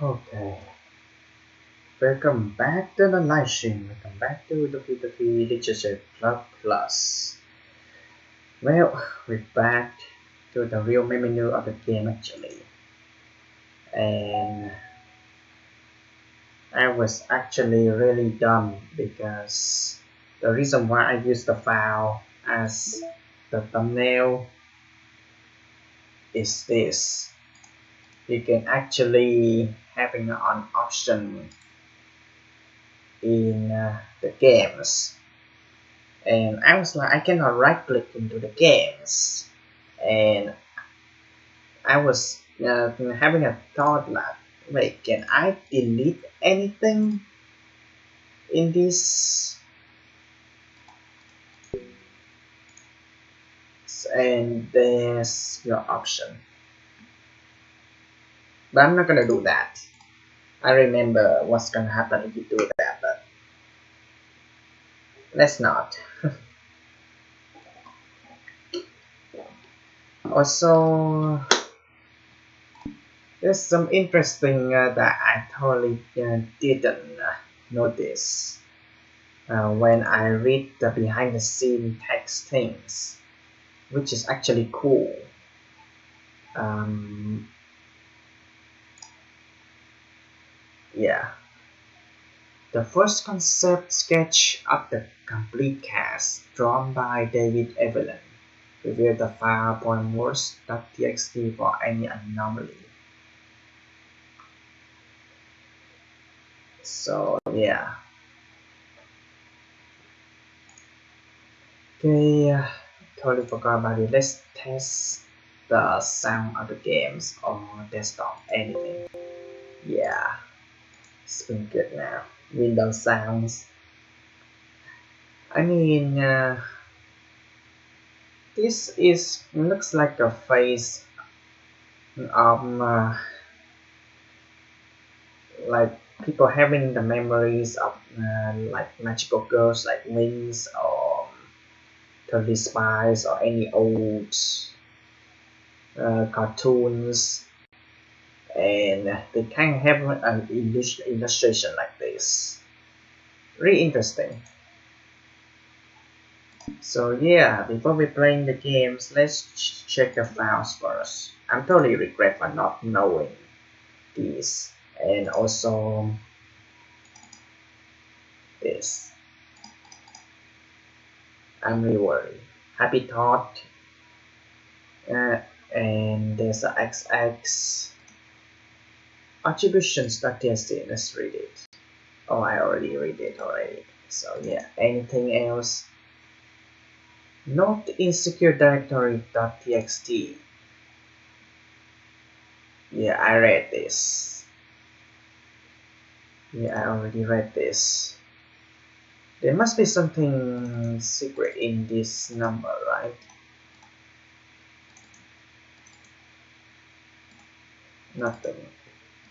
Okay, welcome back to the live stream. Welcome back to Doki Doki ddlc.plus. Well, we're back to the real main menu of the game actually, and I was actually really dumb because the reason why I used the file as the thumbnail is this. You can actually having an option in the games, and I was like I cannot right click into the games, and I was having a thought like, wait, can I delete anything in this? And there's your option, but I'm not gonna do that. I remember what's gonna happen if you do that, but let's not. Also, there's some interesting that I totally didn't notice when I read the behind the scene text things, which is actually cool. Um, yeah, the first concept sketch of the complete cast, drawn by David Evelyn, revealed the file pointwords.txt for any anomaly. So yeah, okay, totally forgot about it. Let's test the sound of the games on desktop. Anything? Yeah, it's been good now. Windows sounds. I mean, this is looks like a face of like people having the memories of like magical girls like Wings or 30 Spies or any old cartoons, and they kind of have an illustration like this. Really interesting. So yeah, before we playing the games, let's check the files first. I'm totally regret for not knowing this, and also this. I'm really worried. Happy thought, uh, and there's a XX attributions.txt. Let's read it. Oh, I already read it already. So yeah, anything else? Not insecure directory.txt. Yeah, I read this. Yeah, I already read this. There must be something secret in this number, right? Nothing,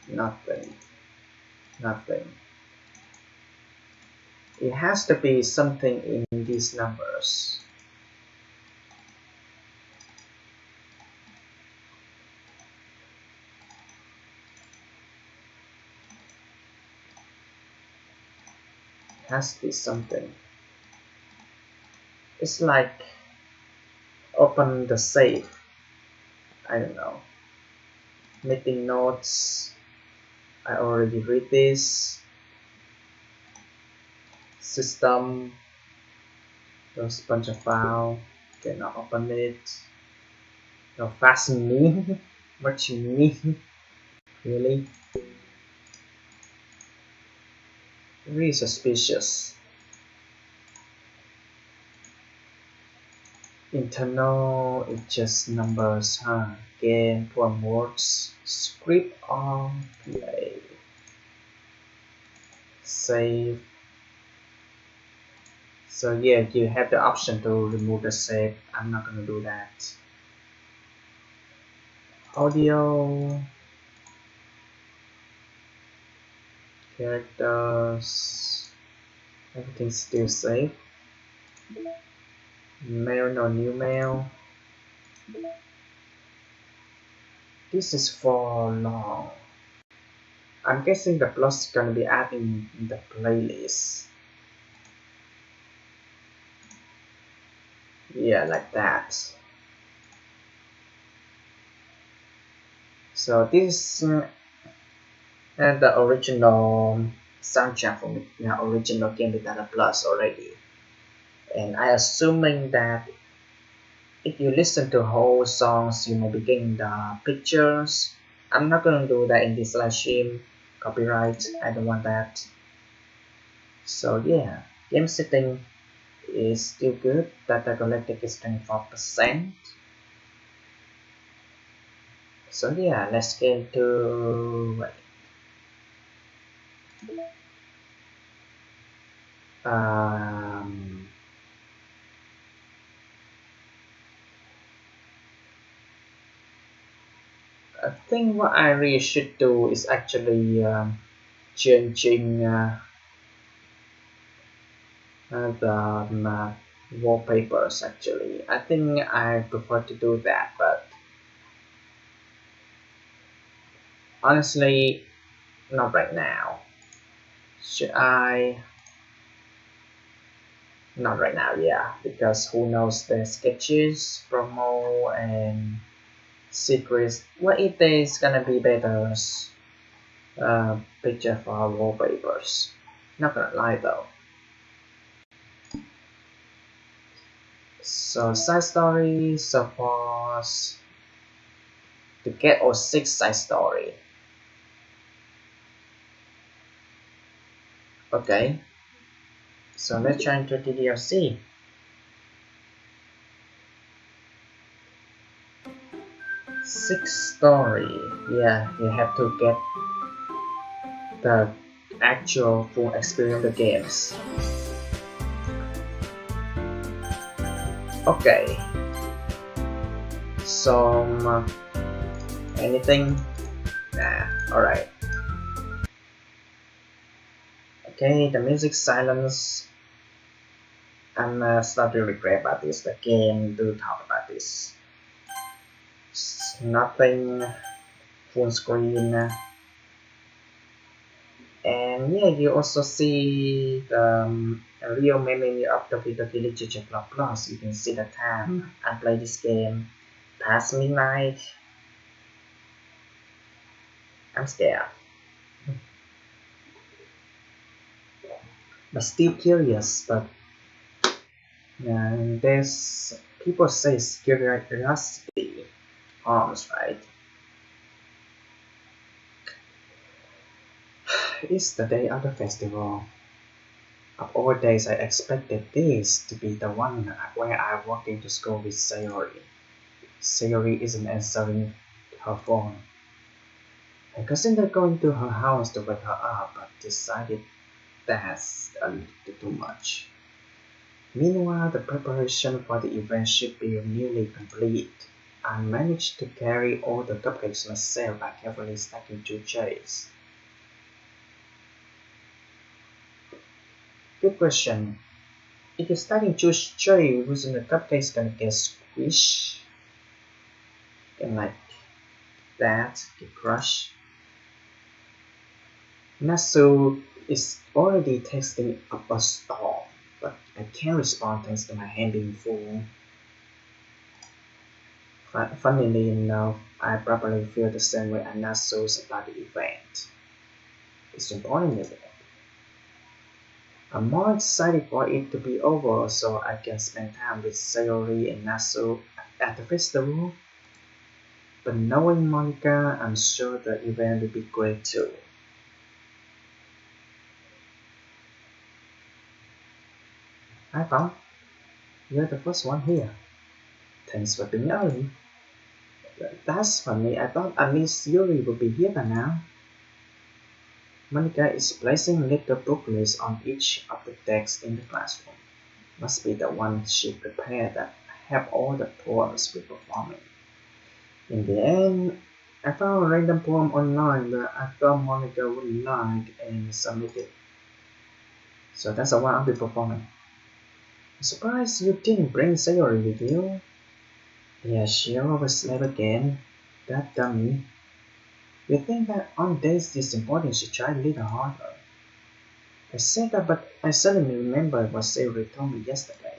nothing, nothing. It has to be something in these numbers. It has to be something. It's like open the safe. I don't know. Meeting notes. I already read this. System. There's a bunch of file. Cannot open it. No fasten me. What you mean? Really? Really suspicious. Internal, it's just numbers, huh? Game, poem words, script on play. Save. So yeah, you have the option to remove the save. I'm not gonna do that. Audio, characters, everything's still safe. Mail, no new mail. This is for long. I'm guessing the plus is gonna be added in the playlist. Yeah, like that. So this is the original soundtrack from the original game with Doki Plus already. And I assuming that if you listen to whole songs, you may be getting the pictures. I'm not gonna do that in this live stream. Copyright, I don't want that. So yeah, game setting is still good. Data collected is 24%. So yeah, let's get into um, I think what I really should do is actually changing the wallpapers. Actually, I think I prefer to do that, but honestly, not right now. Should I? Not right now, yeah, because who knows the sketches, promo, and secrets. What if there's gonna be better picture for our wallpapers? Not gonna lie though. So side story supports to get or 6 side story. Okay, so let's try into the ddlc. Six story. Yeah, you have to get the actual full experience of the games. Okay. So anything? Nah. Alright. Okay, the music silence. I'm not really great about this. The game do talk about this. Nothing full screen. And yeah, you also see the real memory of Doki Doki ddlc.plus. You can see the time I play this game past midnight. I'm scared, but still curious. But there's people say curiosity harms, right? It's the day of the festival. Of all days, I expected this to be the one where I walk into school with Sayori. Sayori isn't answering her phone. I considered going to her house to wake her up, but decided that's a little too much. Meanwhile, the preparation for the event should be nearly complete. I managed to carry all the cupcakes myself by carefully stacking 2 trays. Good question. If you're stacking 2 trays, wasn't the cupcakes gonna get squished? And like that, get crushed? Nasu is already texting up a storm, but I can't respond thanks to my hand being full. Funnily enough, I probably feel the same way I'm not so about the event. It's important event. I'm more excited for it to be over so I can spend time with Sayori and Nasu at the festival. But knowing Monica, I'm sure the event will be great too. iPhong, you're the first one here. Thanks for being early. That's funny, I thought at least Yuri would be here by now. Monica is placing little booklets on each of the desks in the classroom. Must be the one she prepared that have all the poems we're performing. In the end, I found a random poem online that I thought Monica would like and submitted. So that's the one I'll be performing. I'm surprised you didn't bring Sayori with you. Yeah, she always slept again. That dummy. You think that on days this important she tried a little harder. I said that, but I suddenly remembered what Siri told me yesterday,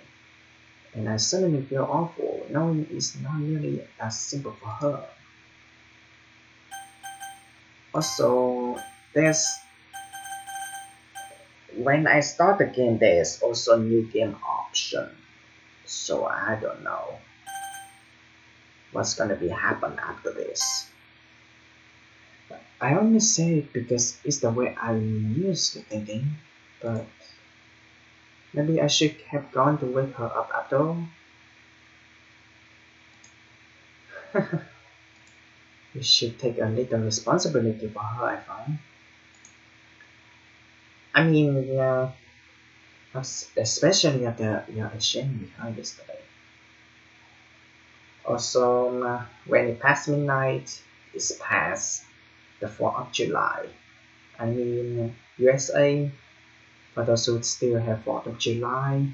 and I suddenly feel awful knowing it's not nearly as simple for her. Also, there's when I start the game, there's also a new game option, so I don't know what's gonna be happen after this. I only say it because it's the way I'm used to thinking, but maybe I should have gone to wake her up after all. You should take a little responsibility for her, I find. I mean, yeah, especially after your exchange with her yesterday. Also, when it past midnight, it's past the 4th of July. I mean, USA, for those who still have 4th of July,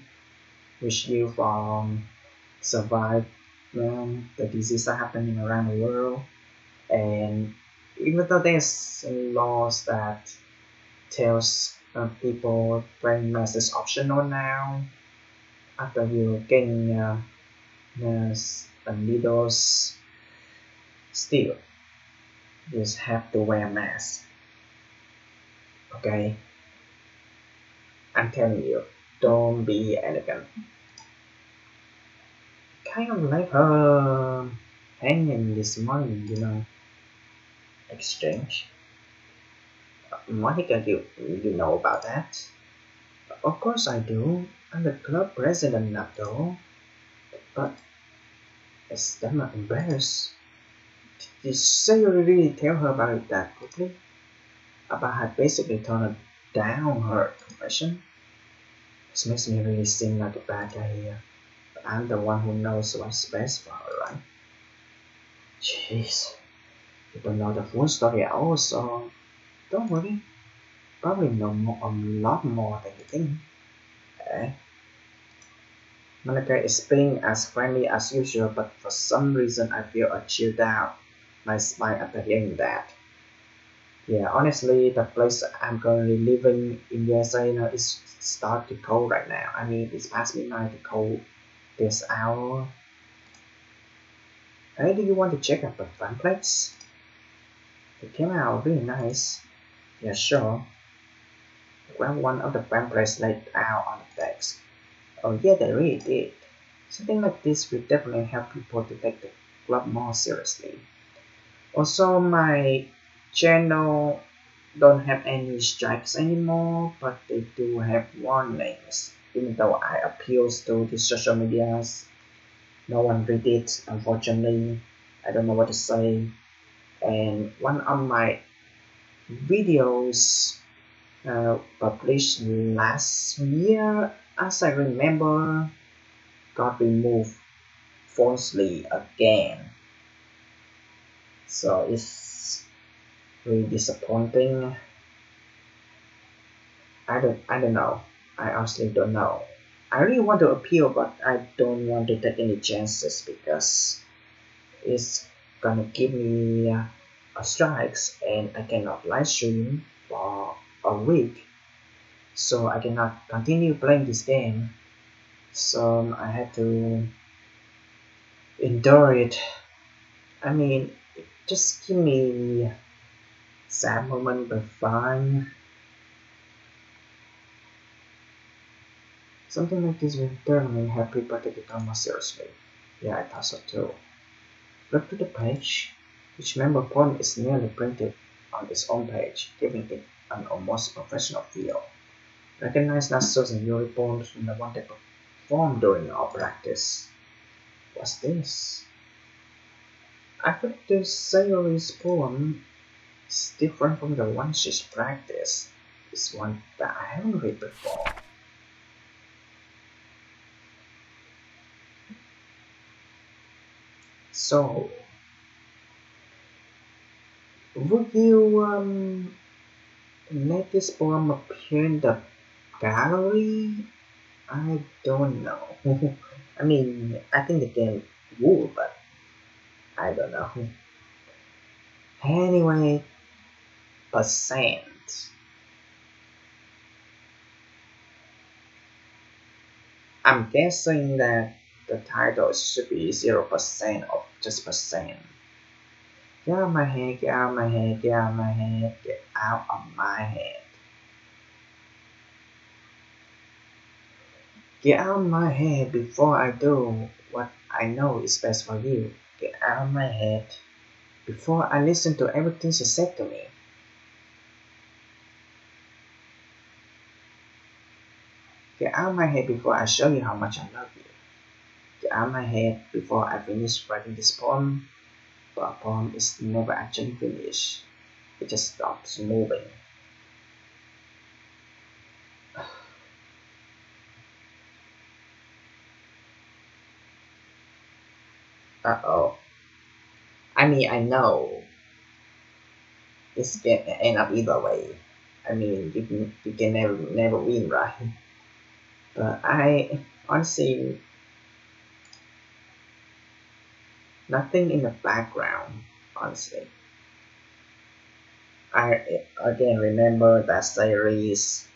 wish you from survive the disease are happening around the world. And even though there's laws that tells people wearing masks is optional now, after you getting needles, still you just have to wear a mask. Okay, I'm telling you, don't be arrogant. Kind of like her hanging this morning, exchange. Monica, you know about that? Of course I do. I'm the club president after all. But is that not embarrassed? Did you really tell her about it that quickly? About how basically turned down her confession? This makes me really seem like a bad guy here. But I'm the one who knows what's best for her, right? Jeez. You don't know the full story at all, so don't worry. Probably know a lot more than you think. Eh? Monica is being as friendly as usual, but for some reason I feel a chill down my spine after hearing that. Yeah, honestly, the place I'm currently living in USA now is start to cold right now. I mean, it's past midnight to cold this hour. Hey, do you want to check out the fun place? It came out really nice. Yeah, sure. Well, one of the fun places laid out on the desk. Oh yeah, they really did. Something like this will definitely help people to take the club more seriously. Also, my channel don't have any strikes anymore, but they do have warnings. Even though I appeals to the social medias, no one read it, unfortunately. I don't know what to say. And one of my videos published last year, as I remember, got removed falsely again. So it's really disappointing. I don't know. I honestly don't know. I really want to appeal, but I don't want to take any chances because it's gonna give me a strikes and I cannot live stream for a week. So I cannot continue playing this game. So I had to endure it. I mean, just give me sad moment, but fine. Something like this will definitely help people take it more seriously. Yeah, I thought so too. Flip to the page. Each member poem is nearly printed on its own page, giving it an almost professional feel. Recognize Nassos and Yuri poems from the one they performed during our practice. What's this? I thought the Sayori's poem is different from the one she's practiced. It's one that I haven't read before. So, would you let this poem appear in the gallery? I don't know. I mean, I think the game would, but I don't know. Anyway, percent. I'm guessing that the title should be 0% or just percent. Get out of my head, get out of my head, get out of my head, get out of my head. Get out of my head before I do what I know is best for you. Get out of my head before I listen to everything she said to me. Get out of my head before I show you how much I love you. Get out of my head before I finish writing this poem. But a poem is never actually finished. It just stops moving. Uh-oh. I mean, I know it's gonna end up either way. I mean, you can never win, right? But I honestly, nothing in the background, honestly. I again remember that series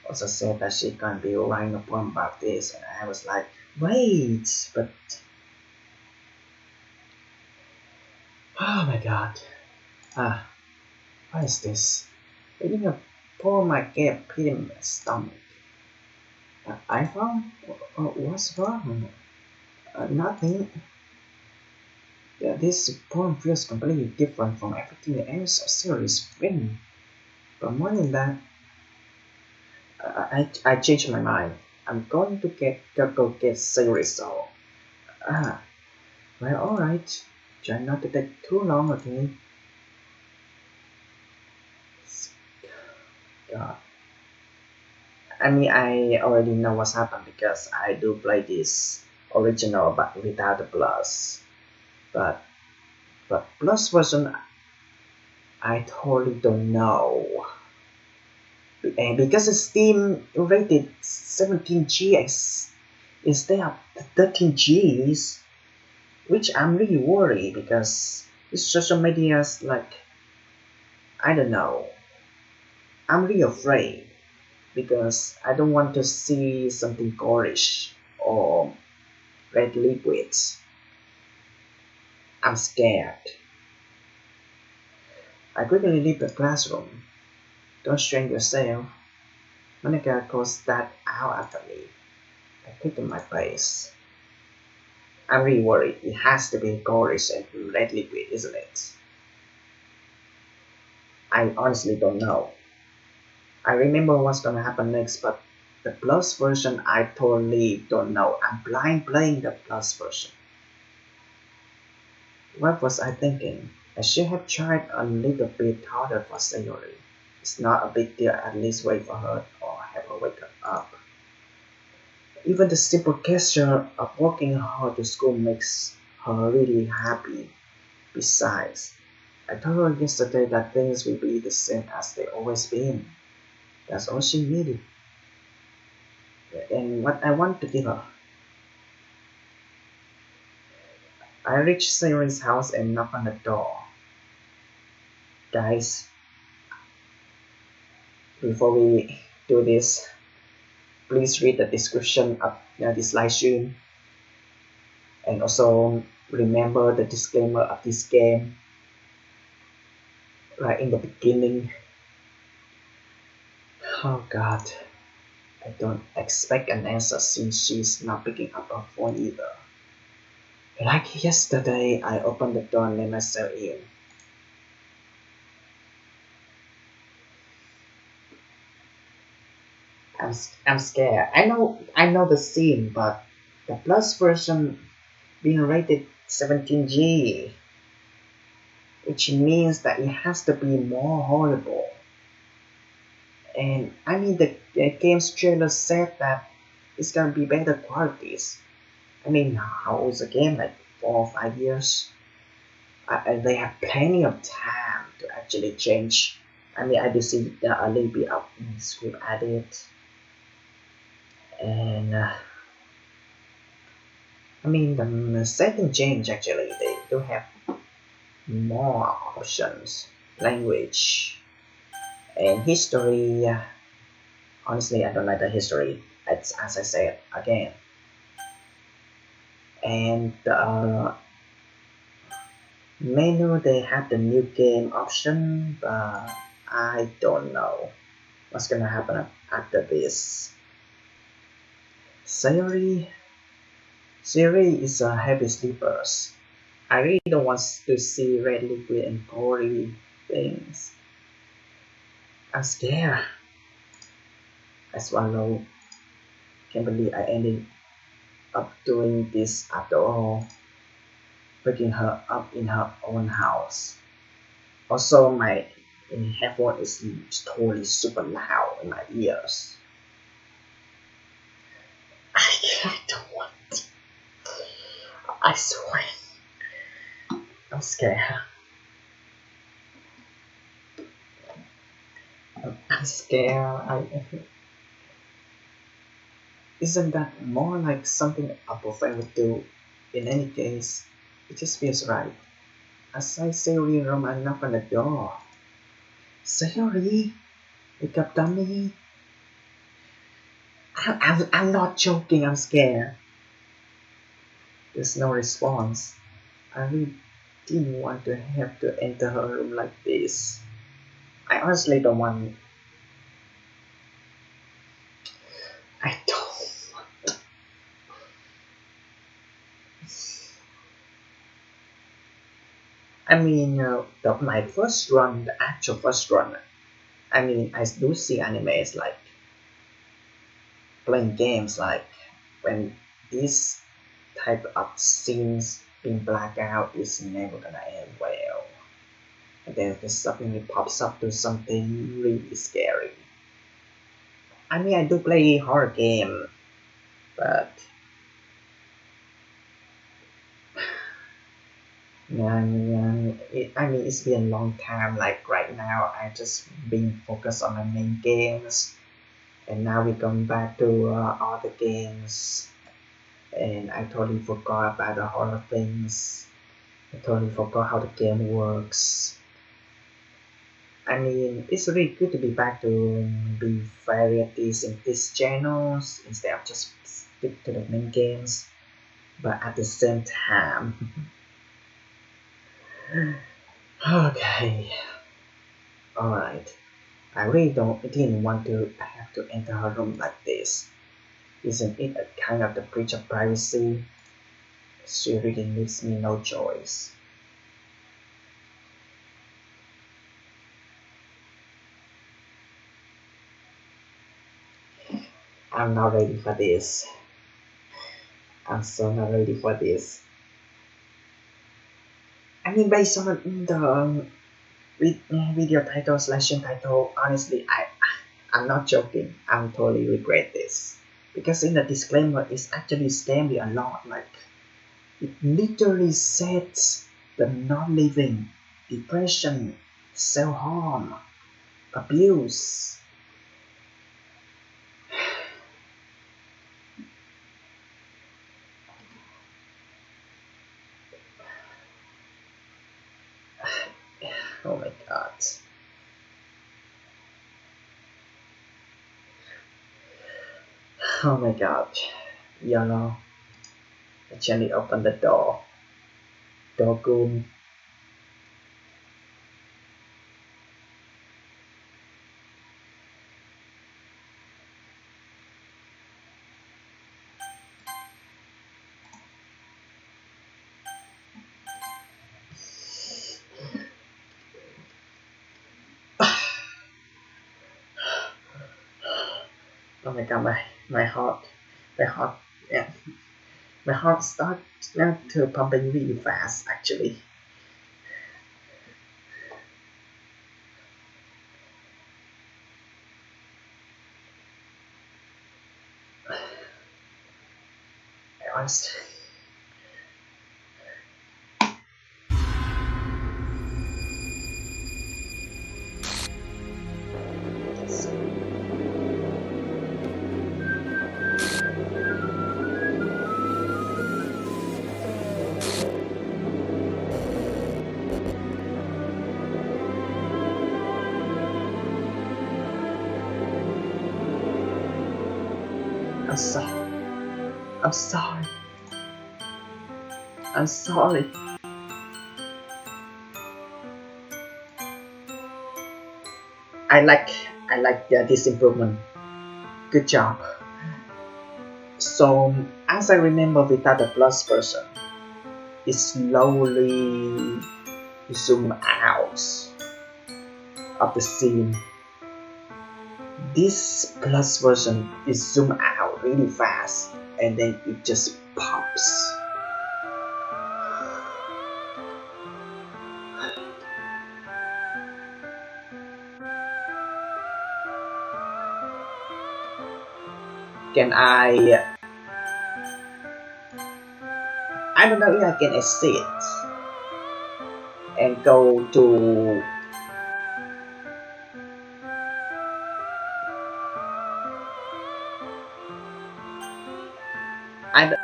also said that she gonna be writing a poem about this, and I was like, wait, but oh my god, ah, what is this? Reading a poem I get pit in my stomach. iPhong? What's wrong? Nothing. Yeah, this poem feels completely different from everything else a series written. But more than that, I changed my mind. I'm going to go get series so well alright. Try not to take too long, okay? God. I mean I already know what's happened because I do play this original but without the plus. But plus version I totally don't know. And because it's Steam rated 17G instead of 13Gs, which I'm really worried because this social media's like, I don't know, I'm really afraid because I don't want to see something gorish or red liquids. I'm scared. I quickly leave the classroom. Don't strain yourself. Monica calls that out after me. I pick up my face. I'm really worried. It has to be gorish and red liquid, isn't it? I honestly don't know. I remember what's gonna happen next, but the plus version I totally don't know. I'm blind playing the plus version. What was I thinking? I should have tried a little bit harder for Sayori. It's not a big deal, at least wait for her or have her wake up. Even the simple gesture of walking her to school makes her really happy. Besides, I told her yesterday that things will be the same as they always been. That's all she needed. And what I want to give her. I reached Sayori's house and knocked on the door. Guys, before we do this, please read the description of this live stream. And also remember the disclaimer of this game right in the beginning. Oh god, I don't expect an answer since she's not picking up her phone either. Like yesterday, I opened the door and let myself in. I'm scared. I know the scene, but the plus version being rated 17G, which means that it has to be more horrible. And I mean the game's trailer said that it's gonna be better qualities. I mean, how old is the game? Like 4 or 5 years? And they have plenty of time to actually change. I mean, I do see a little bit of script added, and I mean the setting change actually. They do have more options, language, and history. Honestly, I don't like the history. It's, as I said again, and the menu they have the new game option, but I don't know what's gonna happen after this. Siri is a heavy sleepers. I really don't want to see red liquid and gory things. I'm scared. I swallow. Can't believe I ended up doing this after all. Waking her up in her own house. Also, my headphone is totally super loud in my ears. I don't want. I swear. I'm scared. I'm scared. Isn't that more like something a boyfriend would do? In any case, it just feels right. As I say, Rom, I knock on the door. Sayori, wake up, dummy. I'm not joking, I'm scared. There's no response. I really didn't want to have to enter her room like this. I honestly don't want. I don't want. I mean, my first run, the actual first run, I mean, I do see animes like playing games like when this type of scenes being blacked out is never gonna end well. And then if suddenly pops up to something really scary. I mean, I do play horror game, but I mean, it's been a long time. Like right now, I just been focused on the main games, and now we're going back to other games, and I totally forgot about the horror things. I totally forgot how the game works. I mean, it's really good to be back to be varieties in these channels instead of just stick to the main games. But at the same time, okay, alright. I really didn't want to have to enter her room like this. Isn't it a kind of the breach of privacy? She really leaves me no choice. I'm not ready for this. I'm so not ready for this. I mean, based on the video title / title, honestly, I'm not joking. I'm totally regret this because in the disclaimer, it's actually scammed me a lot. Like it literally says the non-living, depression, self-harm, abuse. Oh my god. Oh my god. Yellow. I gently opened the door. Dogun. Oh my god, my heart, my heart, yeah, my heart starts to pumping really fast actually. Honestly. I'm sorry. I'm sorry. I'm sorry. I like this improvement. Good job. So as I remember, without the plus version, it slowly zoom out of the scene. This plus version is zoom out really fast and then it just pops. Can I don't know if I can exit and go to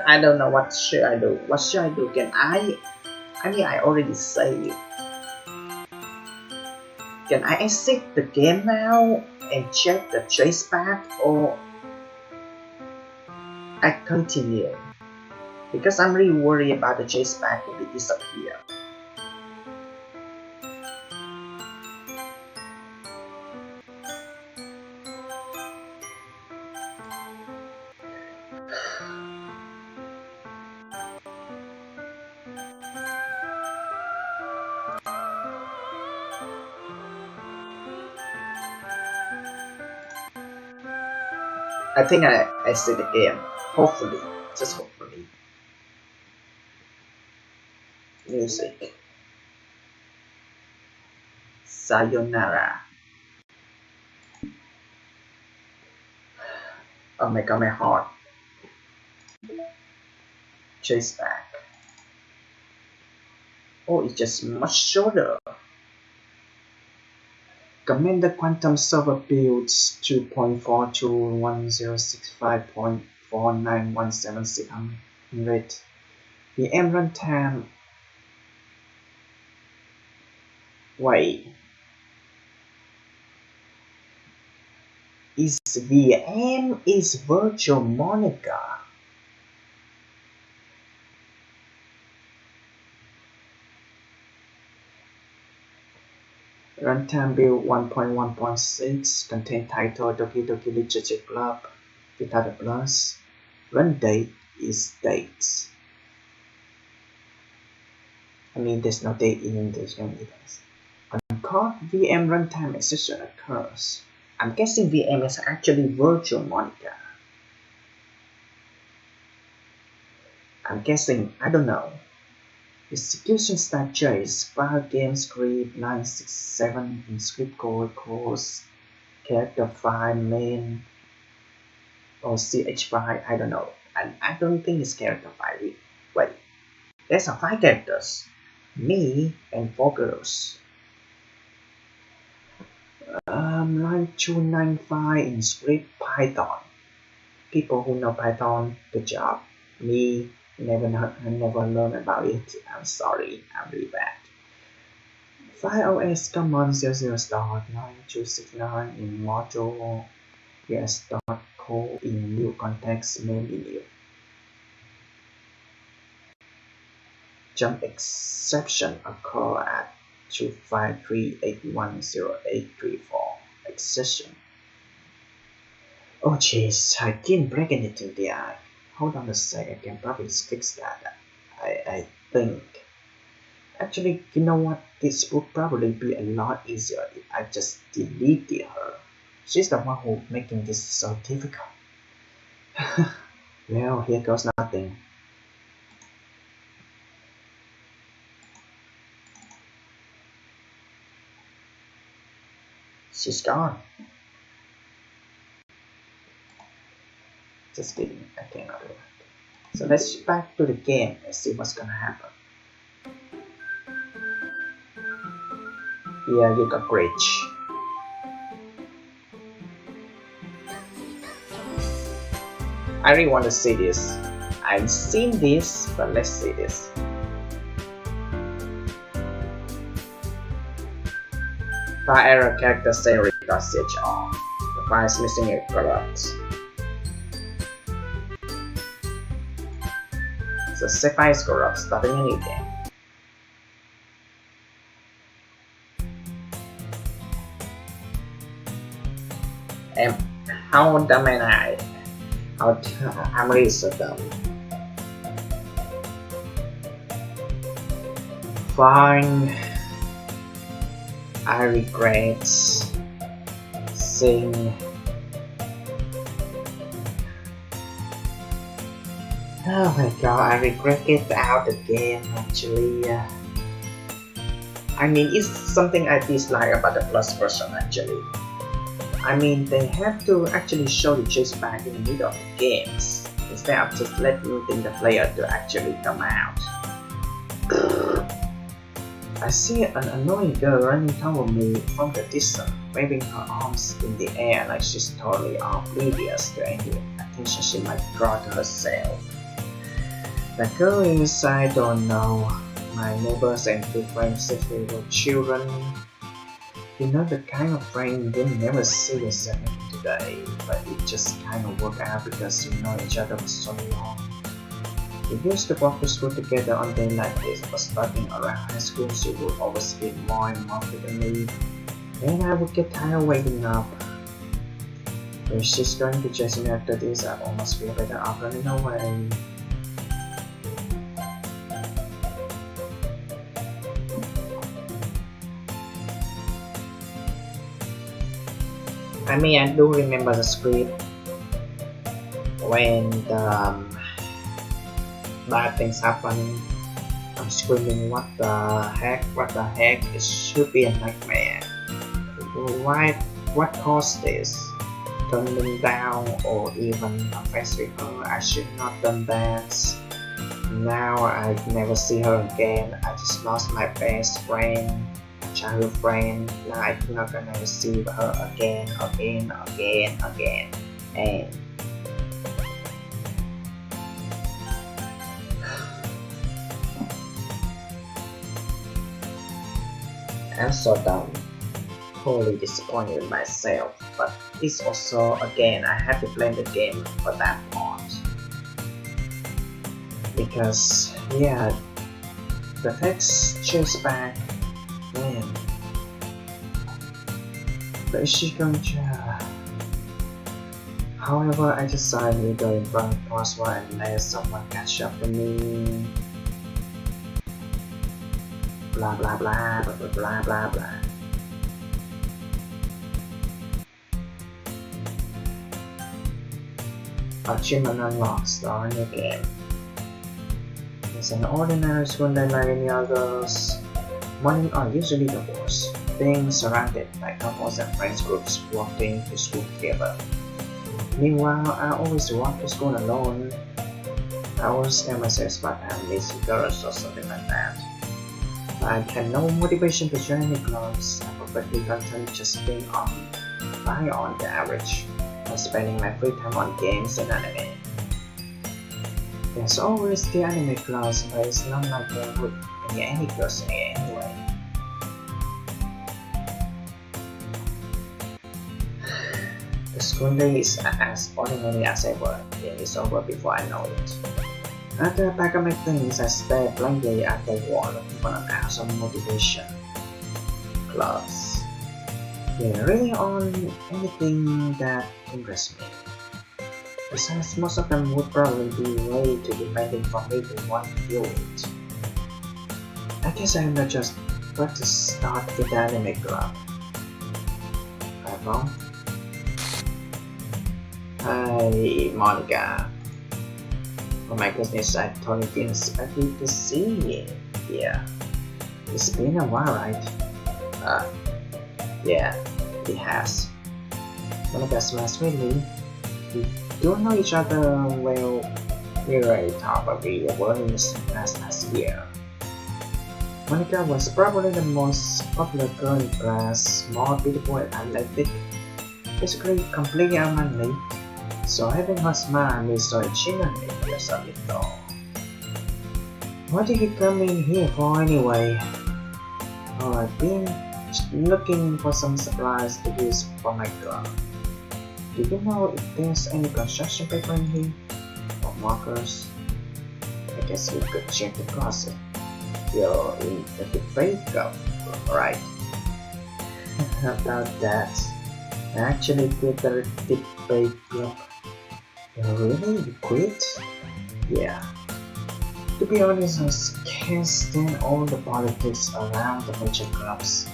I don't know what should I do. What should I do? Can I mean I already saved. Can I exit the game now and check the traceback, or I continue? Because I'm really worried about the traceback will disappear. I think I exit the game. Hopefully. Just hopefully. Music. Sayonara. Oh my god, my heart. Chase back. Oh, it's just much shorter. Commander Quantum Server builds 2.421065.4917600. VM runtime. Wait. Is VM is virtual monitor? Runtime build 1.1.6 contain title Doki Doki Literature Club without a plus. Run date is dates. I mean there's no date in the game either. On call VM runtime exception occurs. I'm guessing VM is actually virtual monitor. I'm guessing, I don't know. Execution start J's, file game script 967 in script code calls character file main or ch file, I don't know. And I don't think it's character file. Wait, there's a 5 characters, me and 4 girls. 9295 in script Python. People who know Python, good job. Me, never learned about it. I'm sorry, I'm really bad. 5OS command 00.9269 in module yes.co in new context main menu. Jump exception occur at 253810834 exception. Oh jeez, I didn't break anything there. Hold on a sec, I can probably fix that. I think. Actually, you know what? This would probably be a lot easier if I just deleted her. She's the one who making this so difficult. Well, here goes nothing. She's gone. Just kidding, I cannot do it. So let's back to the game and see what's gonna happen. Yeah, you got glitch. I really want to see this. I've seen this, but let's see this. File error character series.chr. The file is missing a product. It's a safe score of starting a new game. And how dumb am I? I'm really so dumb. Fine. I regret seeing. Oh my god, I regret it out again actually. I mean, it's something I dislike about the Plus version actually. I mean, they have to actually show the chase back in the middle of the games instead of just letting the player to actually come out. I see an annoying girl running toward me from the distance, waving her arms in the air like she's totally oblivious to any attention she might draw to herself. The girl is, I don't know, my neighbors and two friends since we were children. You know, the kind of friend you never see yourself today, but it just kind of worked out because you know each other for so long. We used to walk to school together on days like this, but starting around high school she would always get more and more with me. Then I would get tired of waking up. If she's going to chase me after this, I almost feel better off running away. I mean, I do remember the script when the bad things happen. I'm screaming, what the heck, it should be a nightmare. What caused this? Turning down or even affects with her, I should not done that. Now I never see her again. I just lost my best friend, childhood friend. Now I'm not gonna see her again. And I'm so dumb, totally disappointed in myself, but it's also, again, I have to blame the game for that part. Because, yeah, the text chase back, man, but is she going to... However, I decided to go in front of Crossword and let someone catch up to me. Blah blah blah blah blah blah blah. Achievement unlocked, starring a game. It's an ordinary school day like any others. Mornings are usually the worst. Being surrounded by couples and friends groups walking to school together. Meanwhile, I always walk to school alone. I always tell myself but I miss girls or something like that. I had no motivation to join any clubs. I'm perfectly content just being on the average, and spending my free time on games and anime. There's always the anime class, but it's not like there would be any girls in it anyway. The school day is as ordinary as ever. It is over before I know it. After I pack up my things, I stare blankly at the wall looking for an ounce of motivation. Clubs. There really aren't anything that interests me. Besides, most of them would probably be way too demanding for me to want to do it. I guess I'm not just about to start with the anime club. iPhong? Hi, Monica. Oh my goodness, I totally didn't expect you to see me here. It's been a while, right? Yeah, it has. Monica smiles really. We don't know each other well. We already talked, but we were in the same class last year. Monica was probably the most popular girl in class, more beautiful and athletic, basically completely unmanly. So having her smile made so genuinely feels a little. What did you come in here for anyway? Oh, I've been looking for some supplies to use for my club. Do you know if there's any construction paper in here? Or markers? I guess we could check the process. You're in a debate club, right? How about that? I actually did a debate club. Really? You quit? Yeah. To be honest, I can't stand all the politics around the major clubs.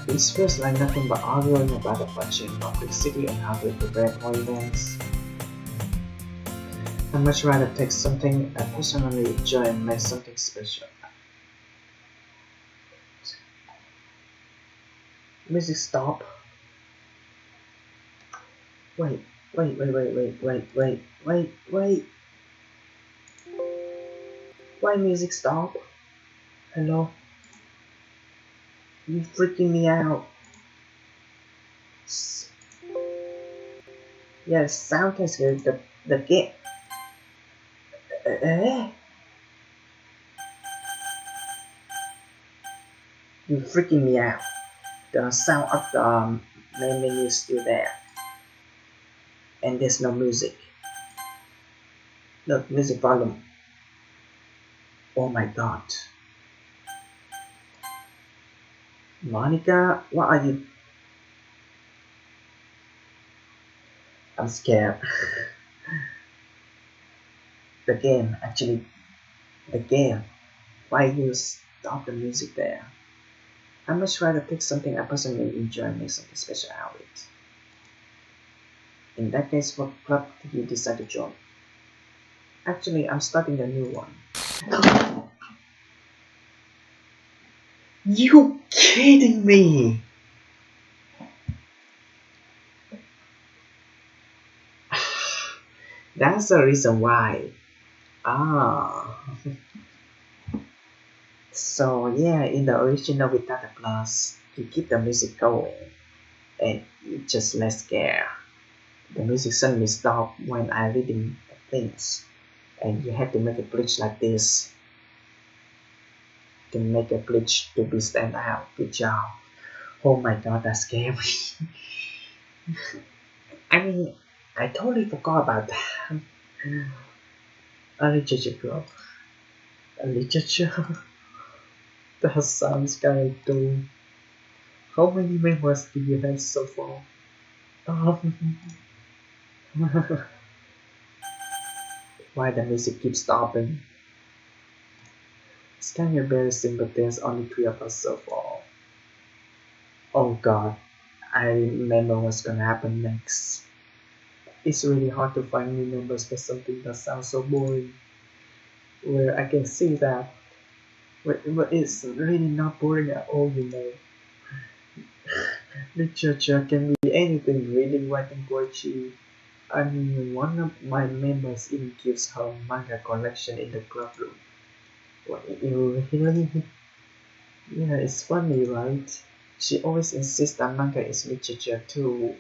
It feels like nothing but arguing about the budget, complexity, and how to prepare for events. I'd much rather take something I personally enjoy and make something special. Music stop. Wait, wait. Why music stop? Hello? You freaking me out. Yes, sound is good. The game. You freaking me out. The sound of the main menu is still there. And there's no music. Look, music volume. Oh my god. Monica, what are you? I'm scared. The game, actually, the game. Why you stop the music there? I must try to pick something I personally enjoy and make something special out of it. In that case, what club did you decide to join? Actually, I'm starting a new one. You kidding me? That's the reason why. Ah. So yeah, in the original without the plus, you keep the music going and you just less scare. The music suddenly stopped when I reading the things, and you have to make a glitch like this to make a glitch to be stand out. Good job. Oh my god, that's scary. I mean, I totally forgot about that. A literature club. A literature. That sounds kind of cool. How many members do you have so far? Why the music keeps stopping? It's kind of embarrassing, but there's only 3 of us so far. Oh god, I remember what's gonna happen next. It's really hard to find new members for something that sounds so boring. Where I can see that, but it's really not boring at all, you know. Literature can be anything, reading, writing, poetry. I mean, one of my members even gives her manga collection in the club room. What, you really? Yeah, it's funny, right? She always insists that manga is literature too.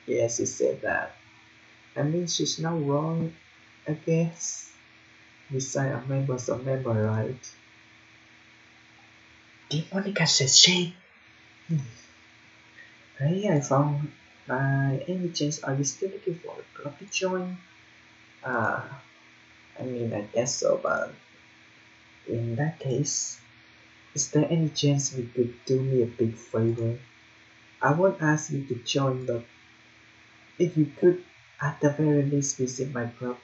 Yes, she said that. I mean, she's not wrong, I guess. Besides, a member's a member, right? Did Monica say she? Hey, iPhong. By any chance, are you still looking for a club to join? Uh, I mean, I guess so, but in that case, is there any chance you could do me a big favor? I won't ask you to join, but if you could, at the very least, visit my club,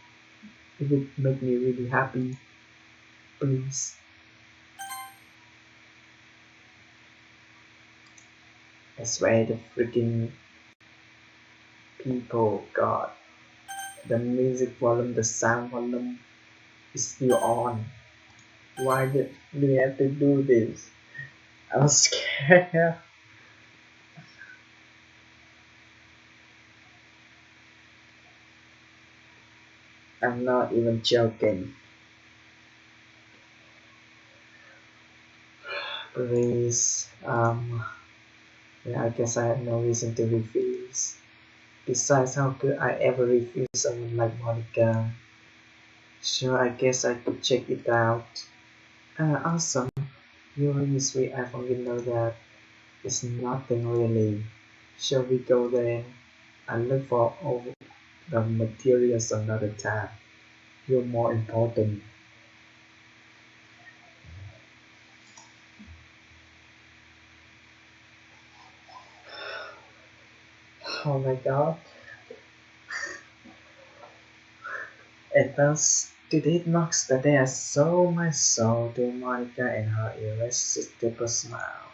it would make me really happy. Please. I swear the freaking people, God. The music volume, the sound volume is still on. Why did we have to do this? I'm scared. I'm not even joking. Please, yeah, I guess I have no reason to refuse. Besides, how could I ever refuse someone like Monica? Sure, I guess I could check it out. Awesome. You're really sweet. I only know that. It's nothing really. Shall we go there and look for all the materials another time? You're more important. Oh my god. And thus, today marks the day I sold my soul to Monica and her irresistible smile.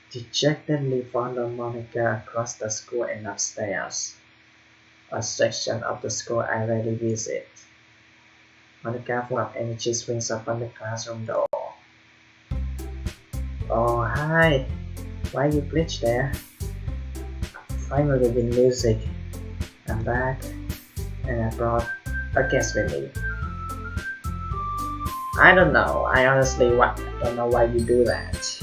Dejectedly followed Monica across the school and upstairs, a section of the school I rarely visit. Monica, full of energy, swings open the classroom door. Oh, hi. Why you glitch there? Finally with music. I'm back, and I brought a guest with me. I don't know. I honestly don't know why you do that.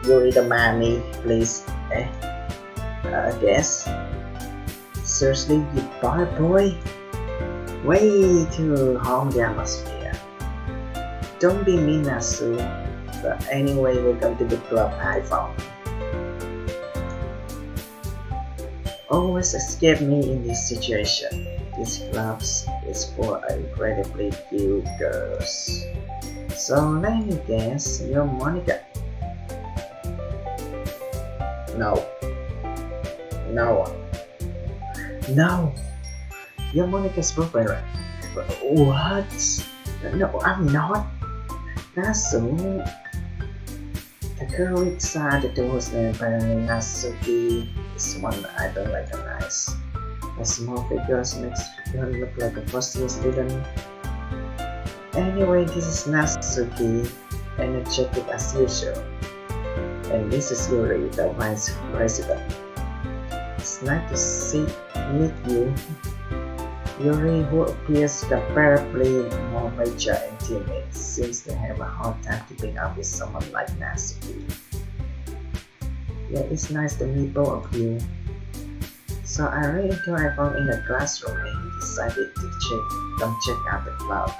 You read the mommy, please. Guess. Seriously, you bar boy? Way too home the atmosphere. Don't be mean, Nasu. But anyway, welcome to the club, iPhong. Always escape me in this situation. This club is for incredibly cute girls. So let me guess, you're Monica. No. You're Monica's boyfriend. What? No, I'm not. Nasu. The girl inside the door's name apparently Natsuki is one I don't recognize. The small figures makes her look like a first year student. Anyway, this is Natsuki, energetic as usual. And this is Yuri, the vice president. It's nice to meet you. Yuri, who appears comparably more mature and timid, seems to have a hard time keeping up with someone like Natsuki. Yeah, it's nice to meet both of you. So I ran into iPhong in the classroom and he decided to come check out the club.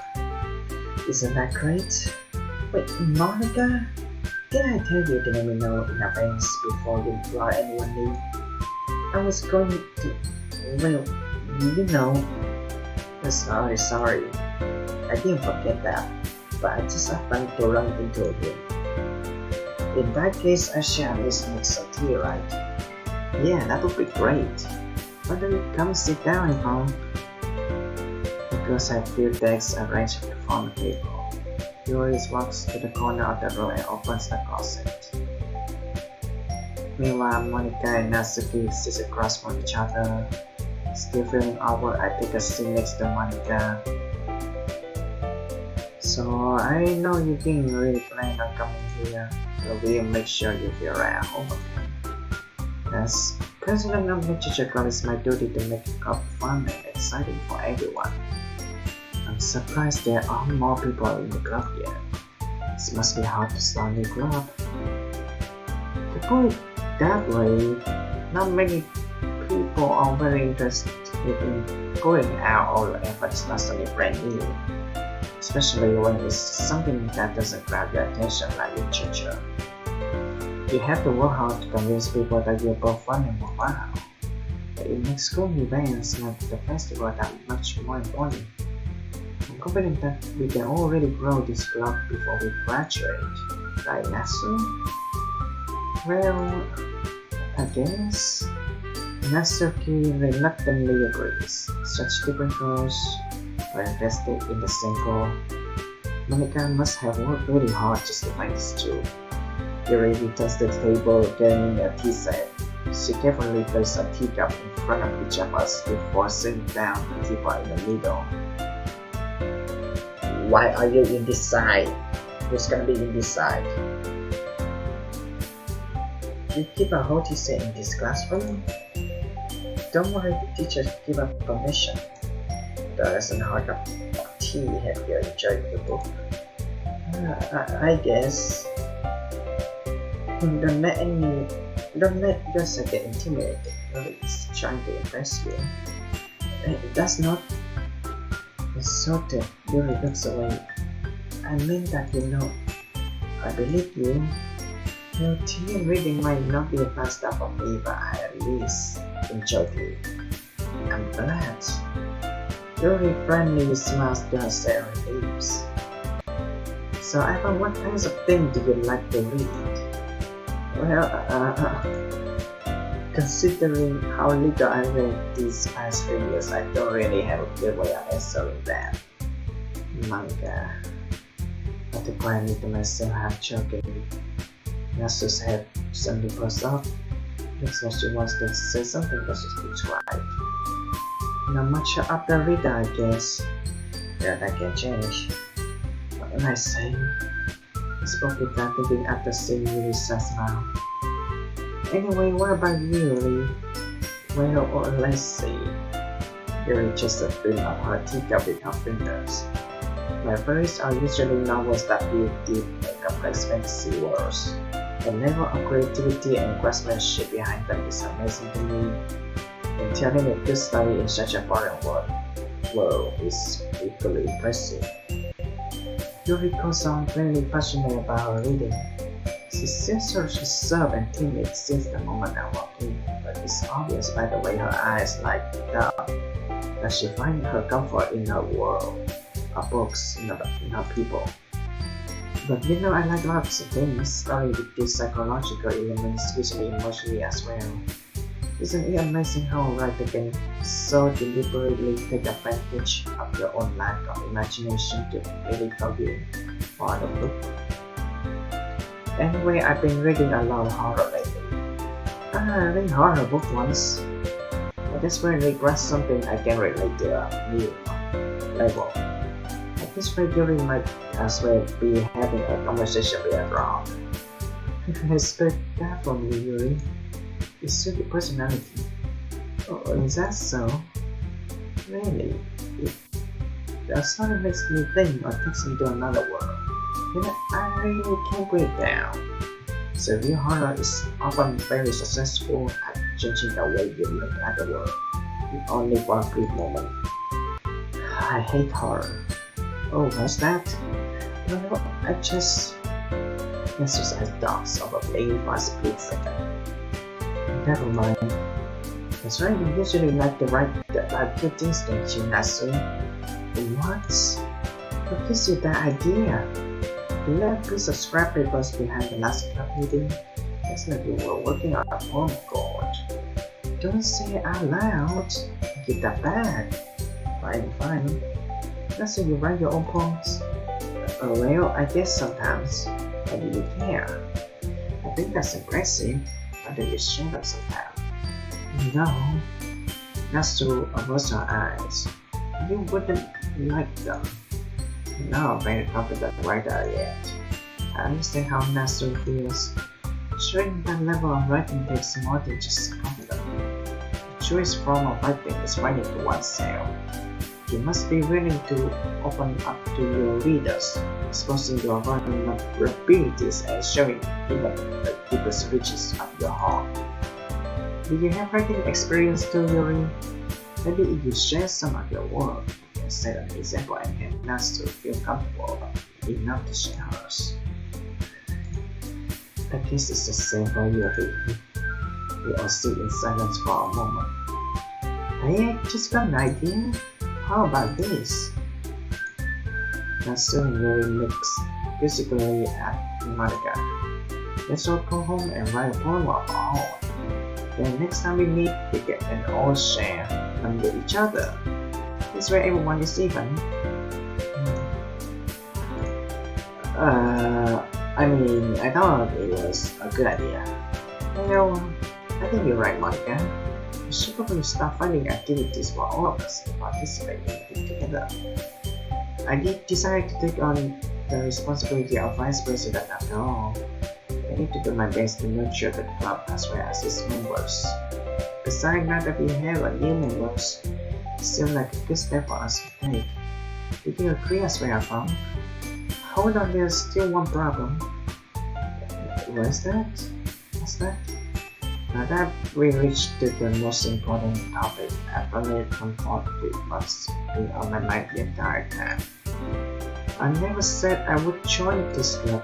Isn't that great? Wait, Monica? Did I tell you to let me know in advance before you imply anyone new? I was going to... well, you know... Sorry. I didn't forget that, but I just happened to run into him. In that case, I shall at least make some tea, right? Yeah, that would be great. Why don't you come sit down, iPhong? Because I feel desks arranged on the table. Yuri walks to the corner of the room and opens the closet. Meanwhile, Monica and Natsuki sit across from each other. Still feeling awkward, I take a seat next to Monica. So, I know you didn't really plan on coming here, but we'll make sure you feel right at home again. As president of Literature Club, it's my duty to make the club fun and exciting for everyone. I'm surprised there aren't more people in the club yet. It must be hard to start a new club. To put it that way, not many people are very interested in going out or if it's not something brand new, especially when it's something that doesn't grab your attention like literature. You have to work hard to convince people that you're both fun and worthwhile. It makes school events like the festival that much more important. I'm confident that we can already grow this club before we graduate, right, Nasu? Well, I guess. Natsuki reluctantly agrees. Such different girls are invested in the same goal. Monica must have worked really hard just to find this too. Yuri returns to the table carrying a tea set. She carefully places a teacup in front of each of us before sitting down the teapot in the middle. Why are you in this side? Who's gonna be in this side? You keep a whole tea set in this classroom? Don't worry, the teacher give us permission. There's an hard cup of tea. Have you enjoyed the book? I guess. Don't let yourself get intimidated. Nobody's trying to impress you. That's not. It's sort of. Yuri looks away. I mean that I believe you. Your tea and reading might not be a fun stuff for me, but I at least enjoyed it. I'm glad. Yuri friendly smiles to herself and leaves. So iPhong, what kinds of things do you like to read? Well, considering how little I read these past 3 years, I don't really have a good way of answering that. Manga. But the quietly to myself half joking. Nasu said suddenly burst off. Looks like she wants to say something but she keeps quiet. Not much of the reader, I guess. Yeah, that can change. What am I saying? I spoke without thinking after seeing Yuri's smile. Anyway, what about Yuri? Well, or let's see. Yuri just a film of her teacup with her fingers. Libraries are usually novels that build deep and complex fantasy worlds. The level of creativity and craftsmanship behind them is amazing to me. And telling a good story in such a foreign world is equally impressive. Yuri goes on very passionate about her reading. She seems so reserved and timid since the moment I walked in, but it's obvious by the way her eyes light up that she finds her comfort in her world, her books, in her people. But I like lots of things, starting with these psychological elements, usually emotionally as well. Isn't it amazing how a writer can so deliberately take advantage of your own lack of imagination to really convey part of the book? Anyway, I've been reading a lot of horror lately. I read horror book once. I just really grasp something I can relate to a new level. At this rate, Yuri might as well be having a conversation with a frog. I expect that from you, Yuri. You suit your personality. Oh, is that so? Really? That sort of makes me think or takes me to another world. I really can't break down. So real horror is often very successful at changing the way you look at the world, with only one brief moment. I hate horror. Oh, what's that? Well, I just exercise dogs over playing for a split second. Never mind. That's right, you usually like to write that good instinct, Nasu. What? What gives you that idea? You left a piece of scrap papers behind the last club meeting. It's like you were working on a poem chord. Don't say it out loud. Give that back. Fine. Let's say you write your own poems. Well, I guess sometimes. But you care. I think that's impressive. Why don't you share them sometime? No. Nasu averts her eyes. You wouldn't like them. Not a very confident writer yet. I understand how Nasu feels. Showing that level of writing takes more than just confidence. The truest form of writing is writing to oneself. You must be willing to open up to your readers, exposing your vulnerabilities and showing even the deepest reaches of your heart. Do you have writing experience too, Yuri? Maybe if you share some of your work, you can set an example and help Nasu feel comfortable enough to share hers. I guess it's the same for Yuri. We all sit in silence for a moment. Hey, I just got an idea. How about this? Nasu and Yuri looks quizzically at Monica. Let's all go home and write a poem of our own. Then next time we meet, we get an all share under each other. This way everyone is even. I thought it was a good idea. Well, I think you're right, Monica. We should probably start finding activities for all of us to participate in together. I did decide to take on the responsibility of vice president after all. I need to do my best to nurture the club as well as its members. Besides, now that we have a new members, it seems like a good step for us to take. Did you agree as well, iPhong? Hold on, there's still one problem. What's that? Now that we reached to the most important topic, I believe comfortably must be on my mind the entire time. I never said I would join this club.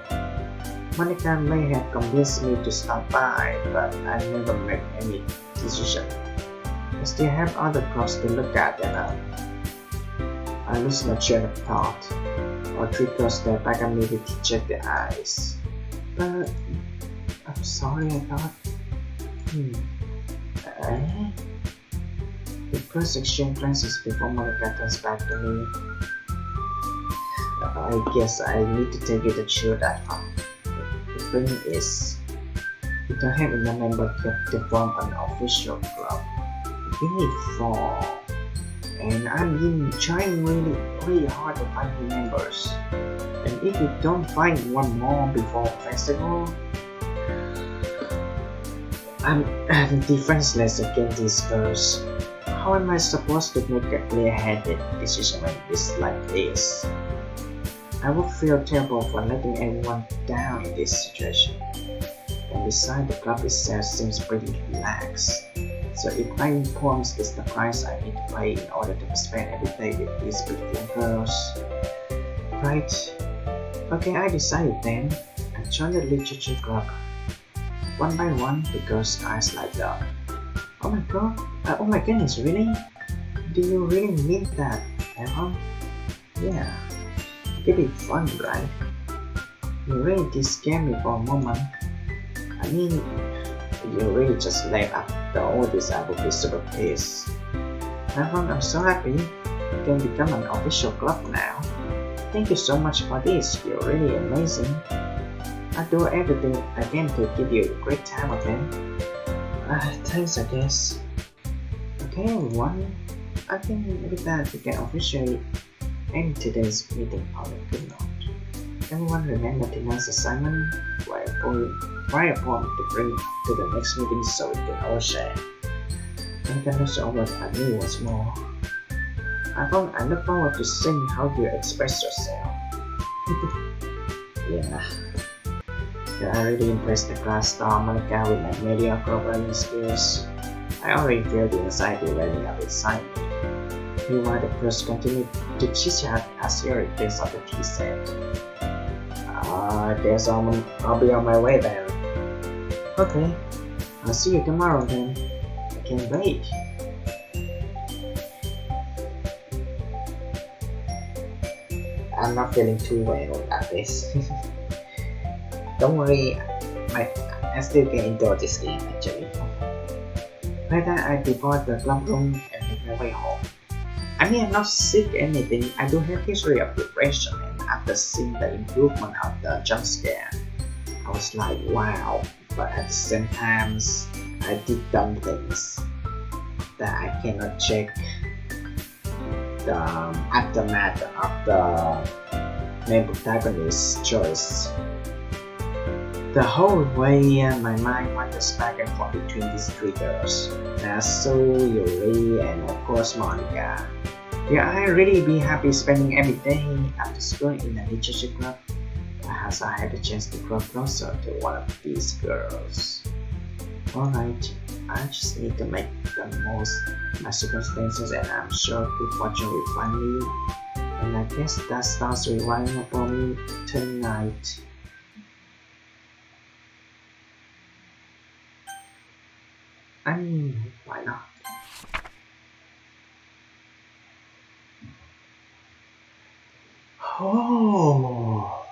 Monica may have convinced me to stop by, but I never made any decision. I still have other clubs to look at, I lose my train of thought. for triggers that back at me to check the eyes. But I'm sorry, I thought. Eh? The first exchange glances before Monica turns back to me. I guess I need to take you to chill that up. The thing is, we don't have enough members to form an official club. We need 4. And I'm been trying really hard to find new members. And if we don't find one more before festival, I'm defenseless against these girls. How am I supposed to make a clear-headed decision when it's like this? I would feel terrible for letting everyone down in this situation. And besides, the club itself seems pretty relaxed. So if writing poems is the price I need to pay in order to spend every day with these beautiful girls. Right. Okay, I decided then. I joined the literature club. One by one, the girls' eyes light up. Oh my god, oh my goodness, really? Do you really mean that, Evan? Yeah, it'd be fun, right? You really did scare me for a moment. I mean, if you really just left after all this, I would be super pissed. Evan, I'm so happy you can become an official club now. Thank you so much for this, you're really amazing. I'll do everything I can to give you a great time, okay? Thanks, I guess. Okay, everyone. I think with that we can officially end today's meeting on a good note. Everyone remember tonight's assignment, write a poem to bring to the next meeting so we can all share. And can look over at me once more. I look forward to seeing how you express yourself. Yeah. I really impressed the class star Monica with my mediocre programming skills. I already feel the anxiety welling up inside me. Meanwhile, the first continued to chit-chat as Eric gets up the tea set. I guess I'll be on my way then. Okay, I'll see you tomorrow then. I can't wait. I'm not feeling too well at this. Don't worry, I still can enjoy this game actually. Later, I depart the club room and make my way home. I mean, I'm not sick or anything. I do have history of depression, and after seeing the improvement of the jump scare, I was like, wow. But at the same time, I did dumb things that I cannot check the aftermath of the main protagonist's choice. The whole way, my mind wanders back and forth between these 3 girls, Nasu, Yuri, and of course Monica. Will I really be happy spending every day after school in a literature club? Perhaps I had the chance to grow closer to one of these girls. Alright, I just need to make the most of my circumstances, and I'm sure good fortune will find me. And I guess that starts rewinding for me tonight. I mean, why not? Oh,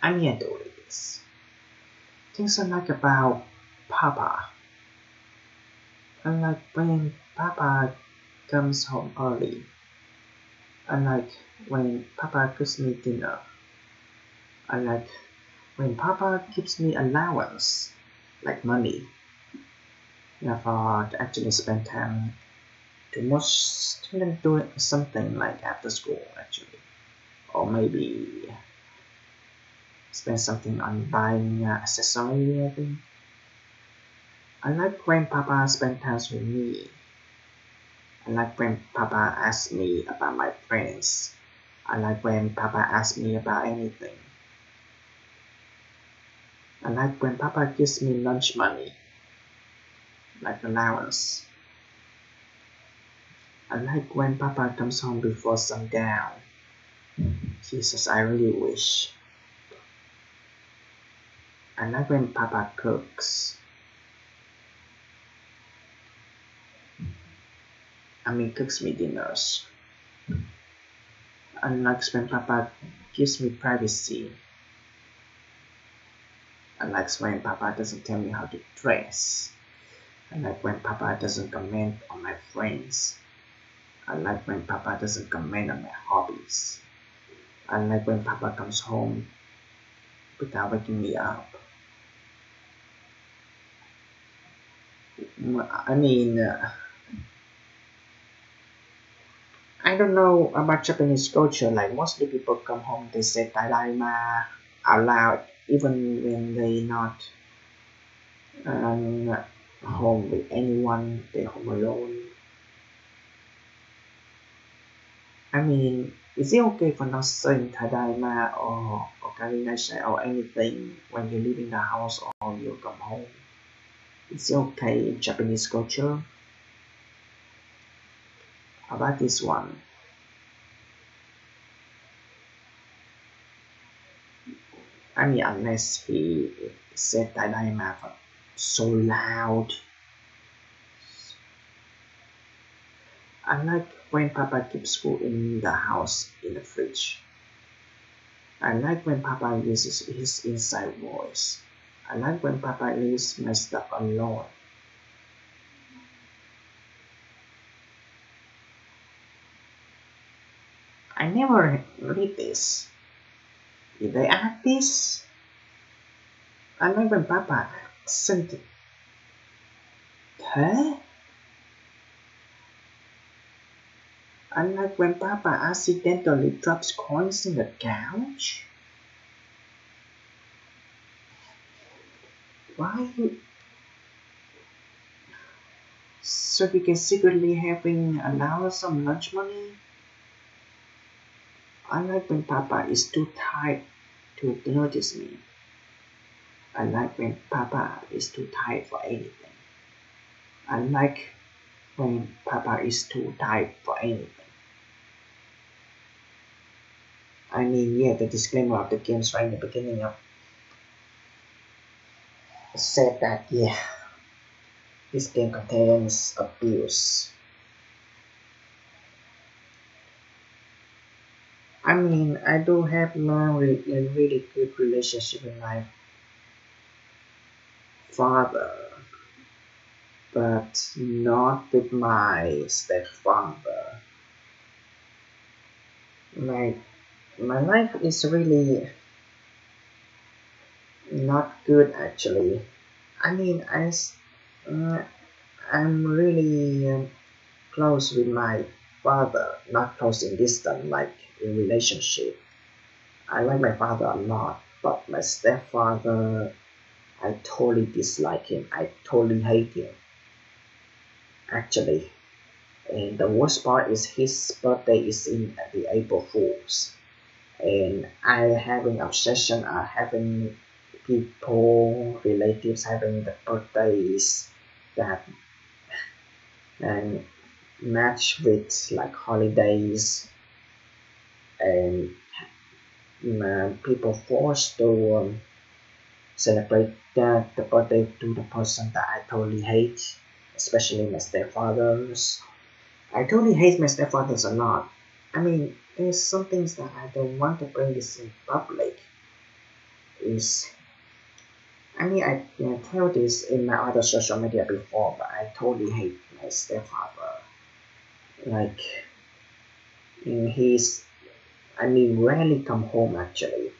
I mean, I do this. Things I like about Papa. I like when Papa comes home early. I like when Papa cooks me dinner. I like when Papa gives me allowance, like money. Never actually spend time to most students do something like after school actually. Or maybe spend something on buying accessory I think. I like when Papa spends time with me. I like when Papa asks me about my friends. I like when Papa asks me about anything. I like when Papa gives me lunch money, like allowance. I like when Papa comes home before sundown. Jesus, I really wish. I like when Papa cooks. Cooks me dinners. I like when Papa gives me privacy. I like when Papa doesn't tell me how to dress. I like when Papa doesn't comment on my friends. I like when Papa doesn't comment on my hobbies. I like when Papa comes home without waking me up. I mean, I don't know about Japanese culture. Like mostly people come home, they say "tadaima" out loud, even when they not home with anyone. They're home alone. Is it okay for not saying "tadaima" or "okarinashai" or anything when you leave in the house or you come home? Is it okay in Japanese culture? How about this one? Unless he said "tadaima" so loud. I like when Papa keeps food in the house in the fridge. I like when Papa uses his inside voice. I like when Papa leaves my stuff alone. I never read this. Did they add this? I like when Papa sent it. Huh? I like when Papa accidentally drops coins in the couch. Why? So we can secretly having allowance some lunch money? I like when Papa is too tired to notice me. I like when Papa is too tired for anything. I like when Papa is too tired for anything. Yeah, the disclaimer of the games right in the beginning of said that, yeah, this game contains abuse. I do have a really good relationship with my father, but not with my stepfather. My life is really not good actually. I mean, I, uh, I'm really close with my father, not close in distance, like in relationship. I like my father a lot, but my stepfather, I totally dislike him. I totally hate him, actually. And the worst part is his birthday is in the April Fools. And I having obsession, having people, relatives having the birthdays that and match with like holidays and people forced to celebrate the birthday to the person that I totally hate, especially my stepfathers. I totally hate my stepfathers a lot. There's some things that I don't want to bring this in public. Is I tell this in my other social media before, but I totally hate my stepfather. Like, he's, rarely come home actually.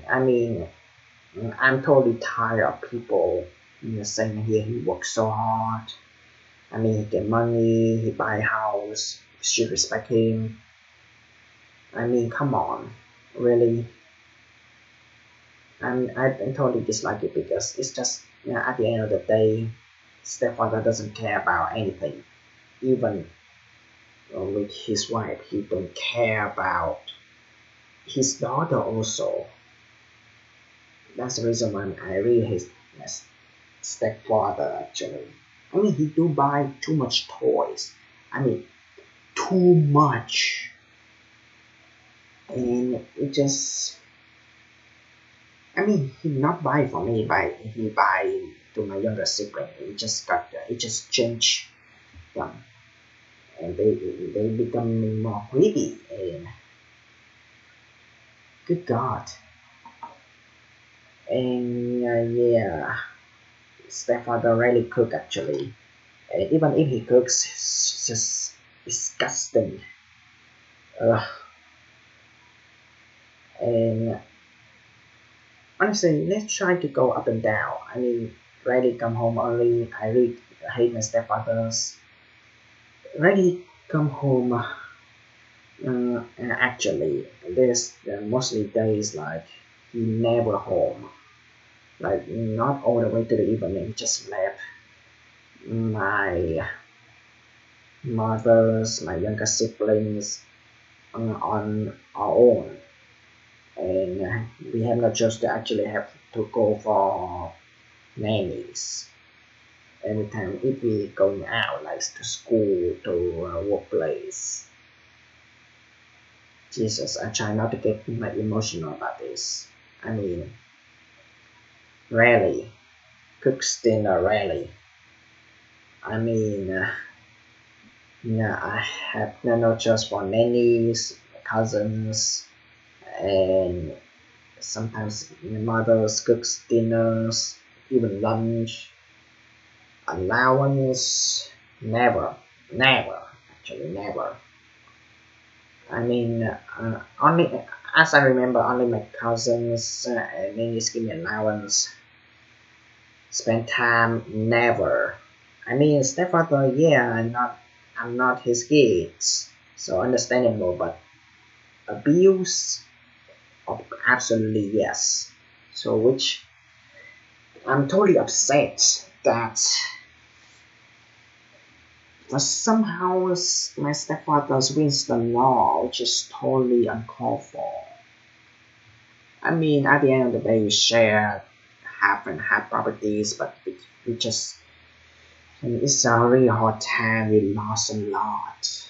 I mean, I'm totally tired of people saying here he works so hard. He get money, he buy a house, should respect him. Come on, really. I totally dislike it because it's just, at the end of the day, stepfather doesn't care about anything. Even with his wife, he don't care about his daughter also. That's the reason why I really hate my stepfather actually. He do buy too much toys. Too much. And it just, I mean, he not buy for me, he buy to my younger sibling. He just changed them, and they become more greedy. And good God, and yeah, stepfather really cook actually. And even if he cooks, it's just disgusting. Ugh. And honestly, let's try to go up and down. I mean, really come home early. I really hate my stepfathers. Really come home. Actually, there's mostly days like he never home. Like not all the way to the evening. Just left my mothers, my younger siblings on our own, and we have no choice to actually have to go for nannies every time if we going out, like to school, to workplace. Jesus, I try not to get like emotional about this. I mean, rarely cooks dinner, rarely. I mean, yeah, I have no choice for nannies, cousins, and sometimes my mother cooks dinners, even lunch, allowance. Never, never, actually never. I mean, only as I remember, only my cousins and nannies give me allowance. Spend time, never. I mean, stepfather, yeah, I'm not his kids, so understandable. But abuse, oh, absolutely yes. So which I'm totally upset that somehow my stepfather's wins the law, which is totally uncalled for. I mean, at the end of the day, we share half and half properties, but we just, I mean, it's a really hard time. We lost a lot.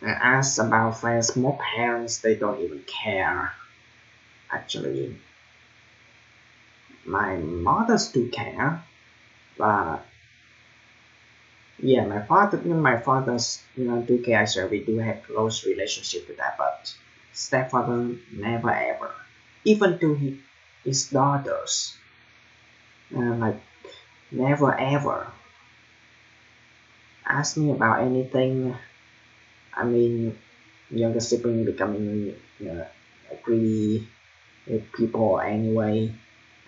And as about friends, more parents, they don't even care. Actually, my mothers do care, but yeah, my father's, do care. So we do have close relationship with that, but stepfather never ever, even to his daughters, like never ever ask me about anything. I mean, younger sibling becoming greedy people anyway.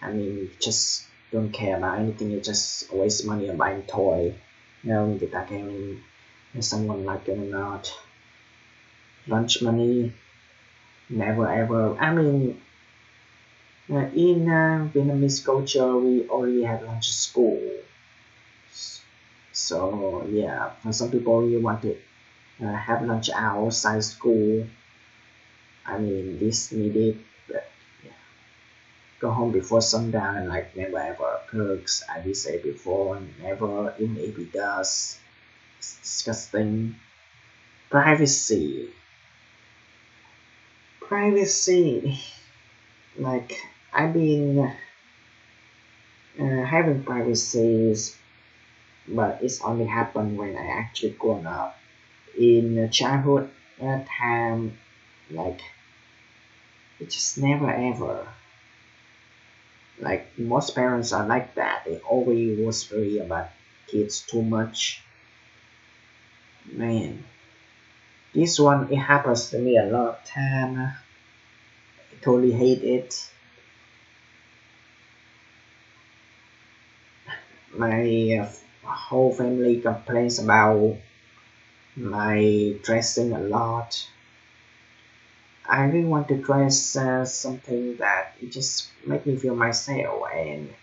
I mean, just don't care about anything. You just waste money on buying toy. Người ta kêu someone like or not. Lunch money, never ever. I mean, in Vietnamese culture, we already have lunch at school. So yeah, for some people, you want to have lunch outside school. I mean, this needed, but yeah. Go home before sundown and like never ever cooks. I did say before, never, even if he does. It's disgusting. Privacy. Privacy. Like, I've been having privacies, but it's only happened when I actually grown up. In childhood time, like, it just never ever. Like most parents are like that. They always worry about kids too much. Man, this one it happens to me a lot of time. I totally hate it. My whole family complains about my dressing a lot. I really want to dress something that it just make me feel myself, and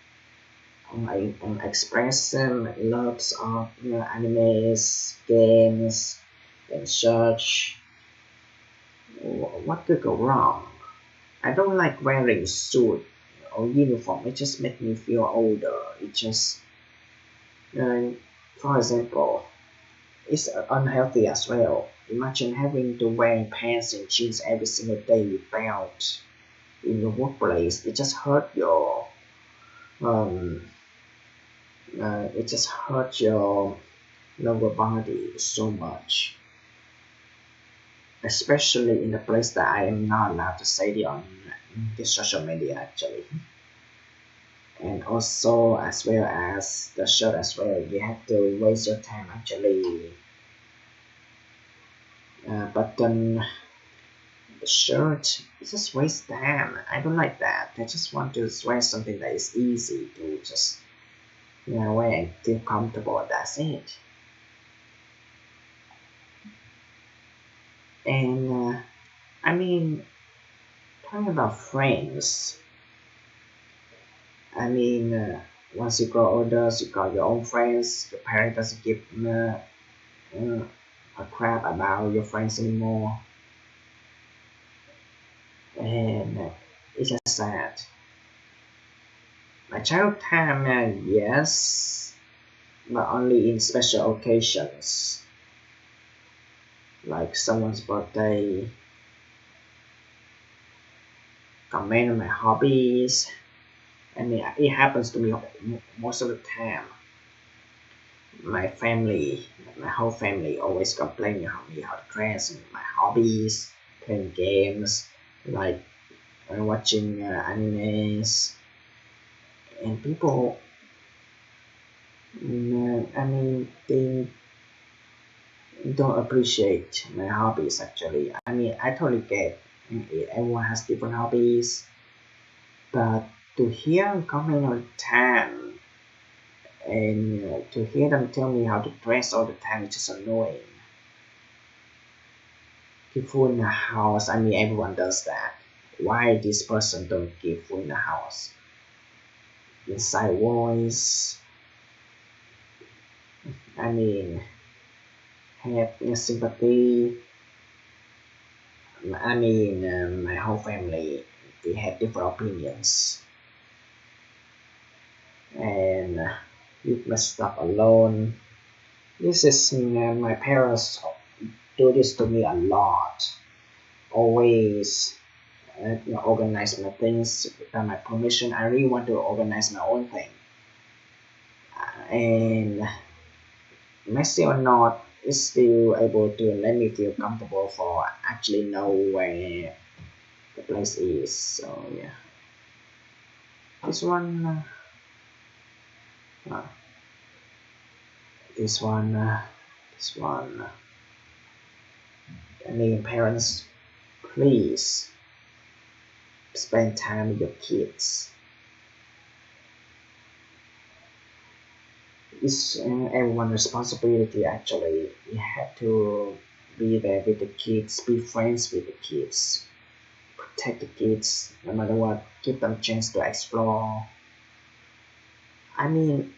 I express lots of animes, games, and such. What could go wrong? I don't like wearing suit or uniform. It just makes me feel older. It just, uh, for example, it's unhealthy as well. imagine having to wear pants and jeans every single day without in your workplace. It just hurt your um it just hurt your lower body so much, especially in the place that I am not allowed to say it on the social media actually. And also as well as the shirt as well, you have to waste your time actually button the shirt. It just waste time. I don't like that. I just want to wear something that is easy to just wear and feel comfortable. That's it. And I mean, talking about friends, I mean, once you grow older, you got your own friends. Your parents doesn't give a crap about your friends anymore, and it's just sad. My childhood time, yes, but only in special occasions, like someone's birthday, comment on my hobbies. I mean, it happens to me most of the time. My family, my whole family always complaining about me how to dress and my hobbies, playing games, like watching animes, and people, I mean, they don't appreciate my hobbies actually. I mean, I totally get everyone has different hobbies, but to hear them comment all the time and to hear them tell me how to dress all the time is just annoying. Give food in the house, I mean, everyone does that. Why this person don't give food in the house? Inside voice, I mean, have sympathy. I mean, my whole family, we have different opinions, and leave my stuff alone. This is my parents do this to me a lot. Always organize my things without my permission. I really want to organize my own thing, and messy or not, is still able to let me feel comfortable for actually know where the place is. So yeah, this one, uh, this one, this one. I mean, parents, please spend time with your kids. It's everyone's responsibility actually. You have to be there with the kids, be friends with the kids, protect the kids no matter what, give them a chance to explore. I mean,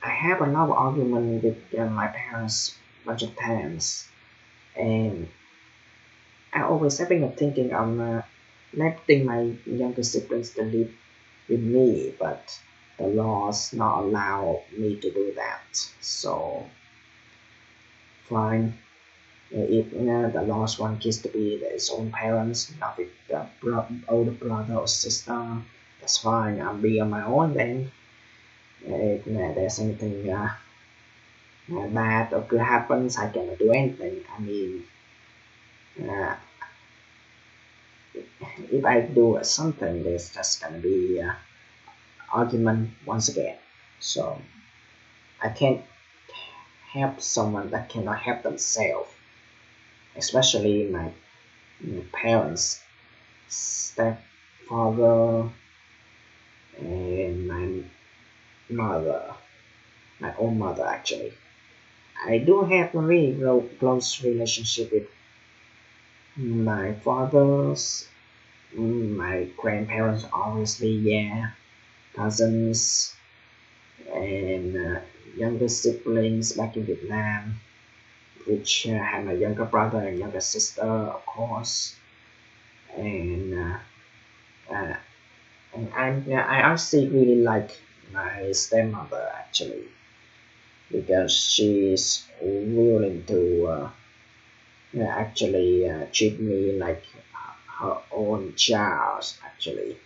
I have a lot of argument with my parents a bunch of times, and I always having a thinking of letting my younger siblings to live with me, but the laws not allow me to do that. So fine. If the laws want kids to be their own parents, not with the older brother or sister, that's fine. I'll be on my own then. If there's anything bad or good happens, I cannot do anything. I mean, uh, if I do something, there's just gonna be argument once again. So I can't help someone that cannot help themselves, especially my parents, stepfather, and my mother, my own mother actually. I do have a really close relationship with my fathers, my grandparents, obviously, yeah, cousins, and younger siblings back in Vietnam, which had a younger brother and younger sister, of course, and uh, I actually really like my stepmother actually because she's willing to actually treat me like her own child. Actually,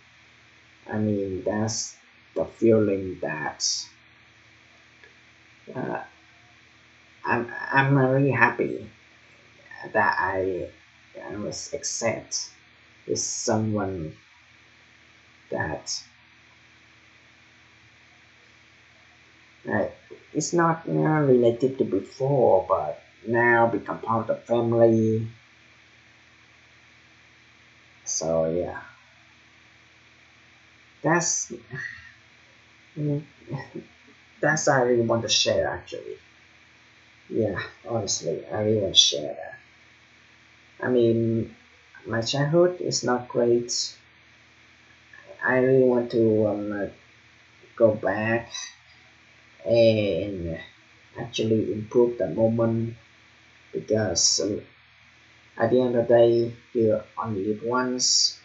I mean that's the feeling that uh, I'm really happy that I was accept with someone that uh, it's not related to before, but now become part of the family. So yeah, that's mm, that's I really want to share actually. Yeah, honestly, I really want to share that. I mean, my childhood is not great. I really want to go back and actually improve the moment because at the end of the day, you only live once,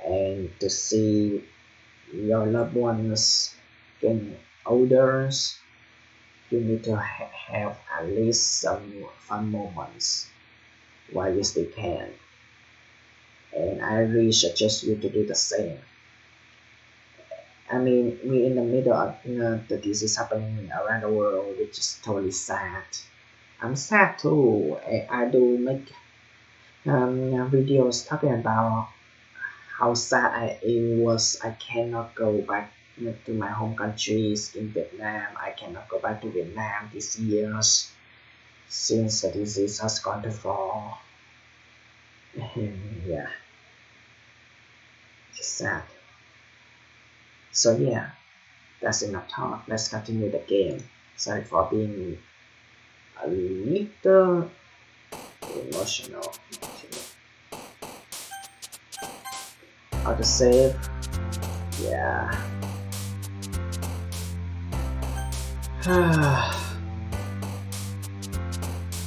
and to see your loved ones getting older, you need to have at least some fun moments while you still can. And I really suggest you to do the same. I mean, we're in the middle of the disease happening around the world, which is totally sad. I'm sad too. I do make videos talking about how sad I was. I cannot go back to my home countries in Vietnam. I cannot go back to Vietnam this year since the disease has gone too far. Yeah, it's sad. So yeah, that's enough talk. Let's continue the game. Sorry for being a little emotional. How to save? Yeah.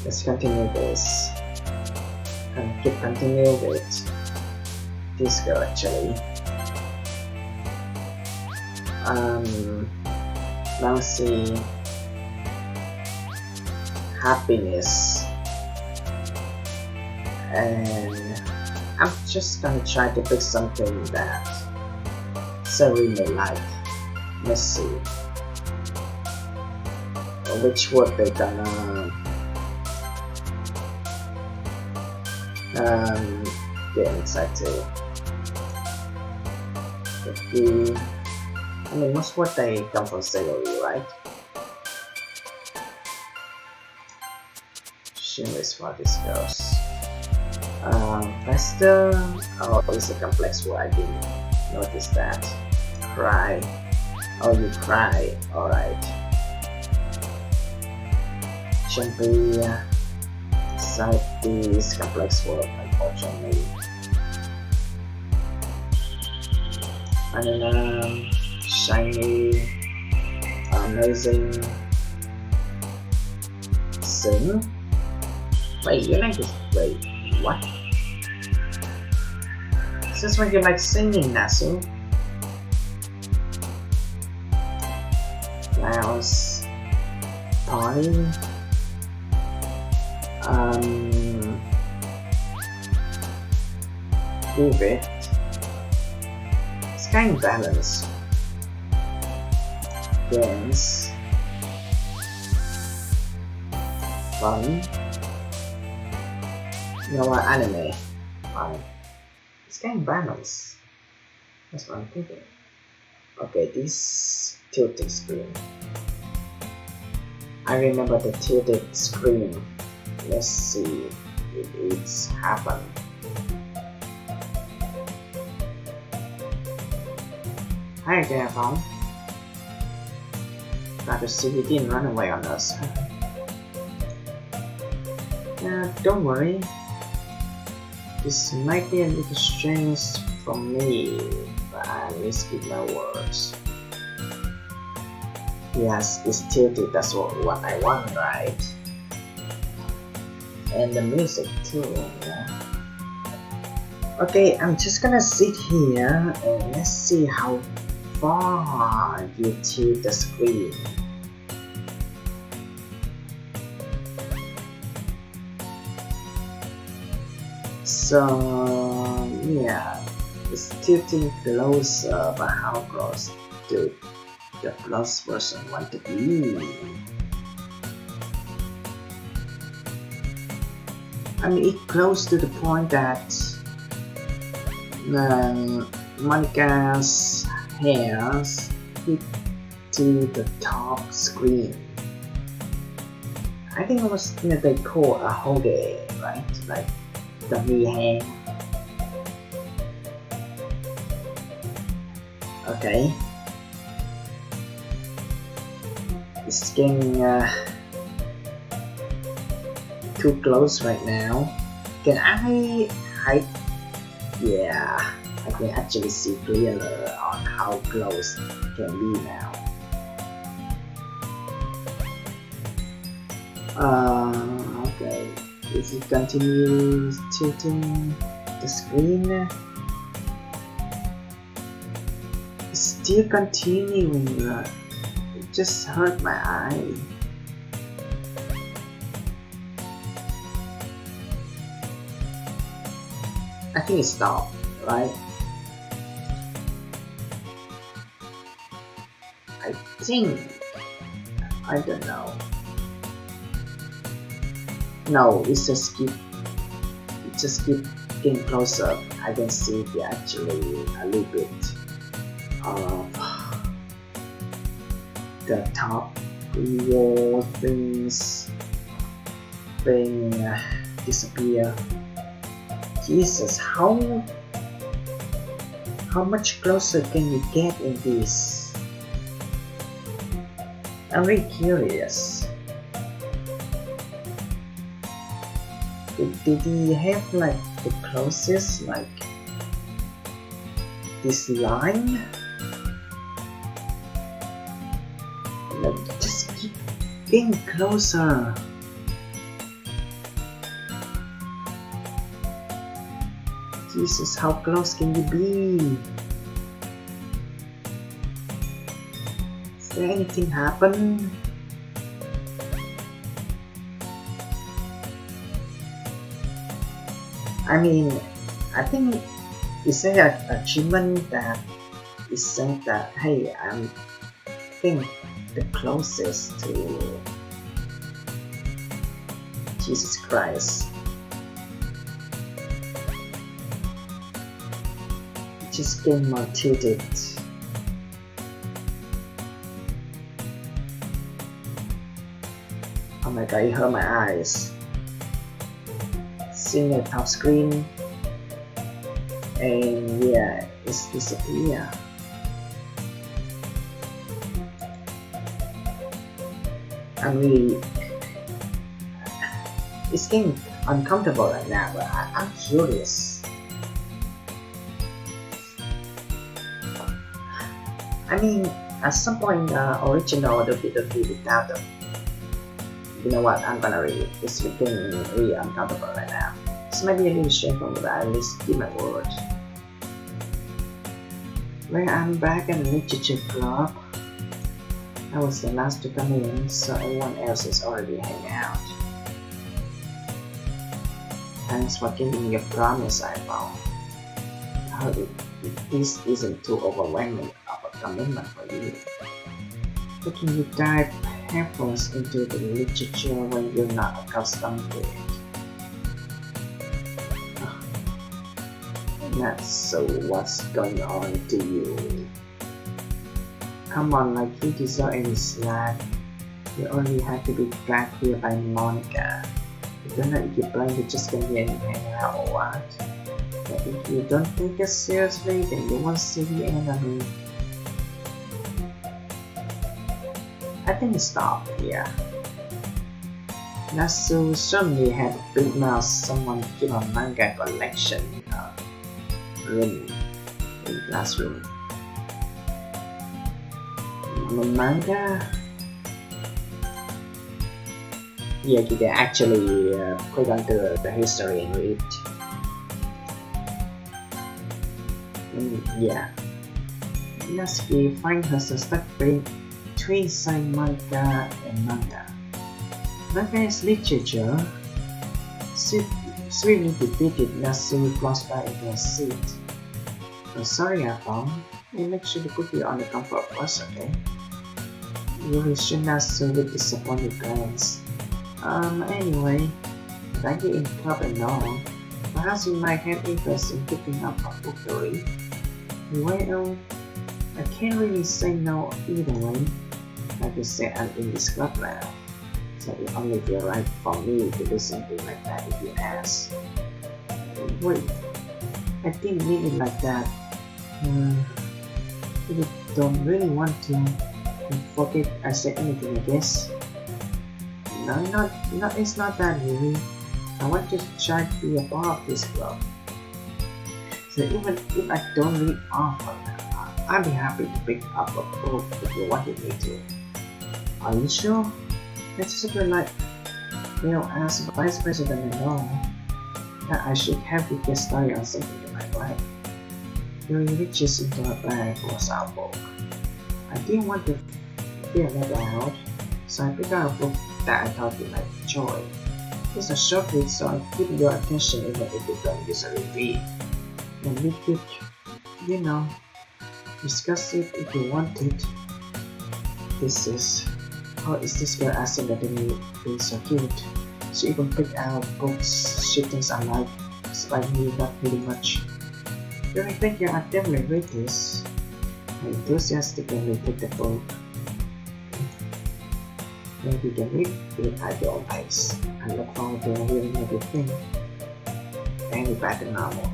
Let's continue this and keep continue with this girl actually. Now see happiness, and I'm just gonna try to pick something that Siri may like. Let's see which word they gonna get inside to. I mean, most what they come from Siri, right? Shameless for this goes. Faster. Oh, it's a complex word. I didn't notice that. Cry. Oh, you cry. Alright. Jumpy. Inside this complex word, unfortunately. And shiny, amazing, sing. Wait, you like this? Wait, what? Is this when you like singing, Nasu? Flowers, party, vivid. It's kind of balanced. Dance, fun. You know what? Anime. Fine. It's kind of balanced. That's what I'm thinking. Okay, this tilting screen. I remember the tilted screen. Let's see if it's happened. Hi there, iPhong. Glad to see you didn't run away on us. Don't worry. This might be a little strange for me, but I risk it my words. Yes, it's tilted, that's what I want, right? And the music too, yeah. Okay, I'm just gonna sit here and let's see how far you tilt the screen. So yeah, it's tilting closer, but how close do the plus version want to be? I mean, it's close to the point that Monica's hairs hit to the top screen. I think it was they call a hoge, right? Like dummy hair. Okay. It's getting too close right now. Can I hide? Yeah, I can actually see clearer on how close it can be now. Okay, if it continues tilting the screen, it's still continuing. It just hurt my eye. I think it stopped, right? I think. I don't know. No, it's just keep getting closer. I can see it actually a little bit of the top wall things disappear. Jesus, how much closer can you get in this? I'm really curious. Did he have like the closest, like this line? Like, just keep getting closer. Jesus, how close can you be? Is there anything happen? I mean, I think it's an achievement that is saying that, hey, I'm think the closest to Jesus Christ. Just getting more tilted. Oh my god, it hurt my eyes. Seeing the top screen, and yeah, it's disappear. I'm really, it's getting uncomfortable right now, but I'm curious. I mean, at some point, original Doki Doki without them. You know what? I'm gonna read it. It's getting really uncomfortable right now. This might be a little shameful, but at least give my word. Well, I'm back at the literature club. I was the last to come in, so everyone else is already hanging out. Thanks for keeping your promise, iPhong. I hope this isn't too overwhelming of a commitment for you. Taking you dive headfirst into the literature when you're not accustomed to it. That's so what's going on to you? Come on, like you deserve any slack. You only have to be dragged here by Monica. I don't know if you plan to just continue hanging out or what. But if you don't take us seriously, then you won't see the end of me. I think it stopped here. Natsu certainly had a big mouth. Someone keep a manga collection room in the classroom. Manga? Yeah, you can actually click onto the history and read. Yeah. Natsuki finds herself stuck between side manga and manga. Manga is literature. Swiftly defeated Natsu close by in her seat. Oh, sorry, iPhong. I'll make sure to put you on the comfort first, okay? Yuri should Natsu with disappointed glance. Anyway, thank you in club and all. Perhaps you might have interest in picking up a book to read. Well, I can't really say no either way. Like you said, I'm in this club now. So it only feel right for me to do something like that if you ask. Wait, I didn't mean it like that. If you don't really want to, then forget I said anything, I guess. No, it's not that really. I want to try to be a part of this club. So even if I don't read often, I'd be happy to pick up a book if you wanted me to. Are you sure? It's super like, as vice president and all, that I should have you get started on something you might like. Yuri reaches into her bag and pulls out a book. I didn't want to feel left out, so I picked out a book that I thought you might enjoy. It's a short read, so I'll keep your attention even if you don't usually read. And we could, discuss it if you wanted. How is this girl accidentally being so cute? She even picked out books she thinks I like, despite me not reading much. Do I think you I'd definitely read this? I enthusiastically take the book. Maybe you can read it at your own pace. I look forward to hearing everything. Any back to normal.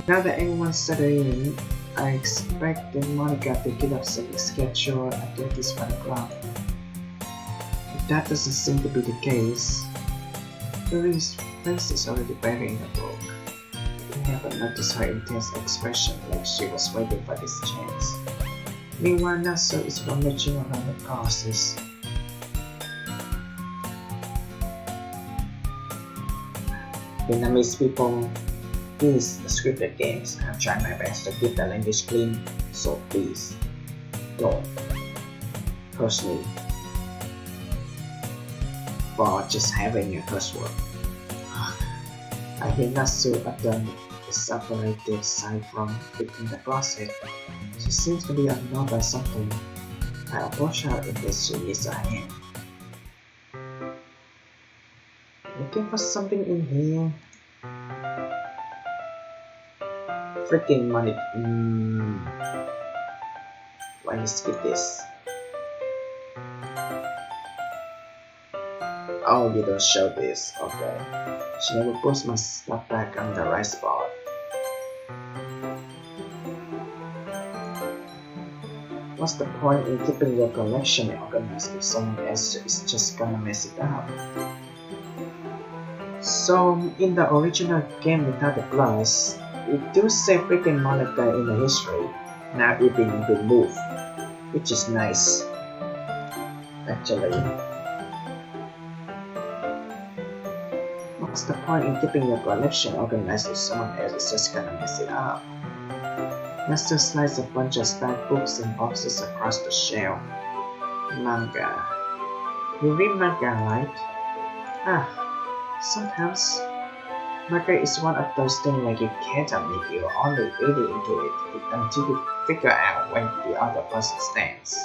Now that everyone's settled in, I expect Monica to get up some schedule activities for the club. If that doesn't seem to be the case, Yuri's face is already buried in the book. I haven't noticed her intense expression like she was waiting for this chance. Meanwhile, Natsu is rummaging around the process. Vietnamese people use scripted games. I'm trying my best to keep the language clean, so please don't curse me for just having a curse word. I hear Natsu utter a separated sigh from within the closet. She seems to be annoyed by something. I approach her in case she needs a hand. Looking for something in here. Freaking money. Why you skip this? Oh, you don't show this. Okay. She never puts my stuff back on the right spot. What's the point in keeping your collection organized if someone else is just gonna mess it up? So, in the original game without the plus, we do say freaking Monica in the history, now it's been removed, which is nice, actually. What's the point in keeping your collection organized if someone else is just gonna mess it up? Master slides a bunch of stacked books and boxes across the shelf. Manga. You read manga, right? Sometimes. Manga is one of those things where you can't admit you're only really into it until you figure out where the other person stands.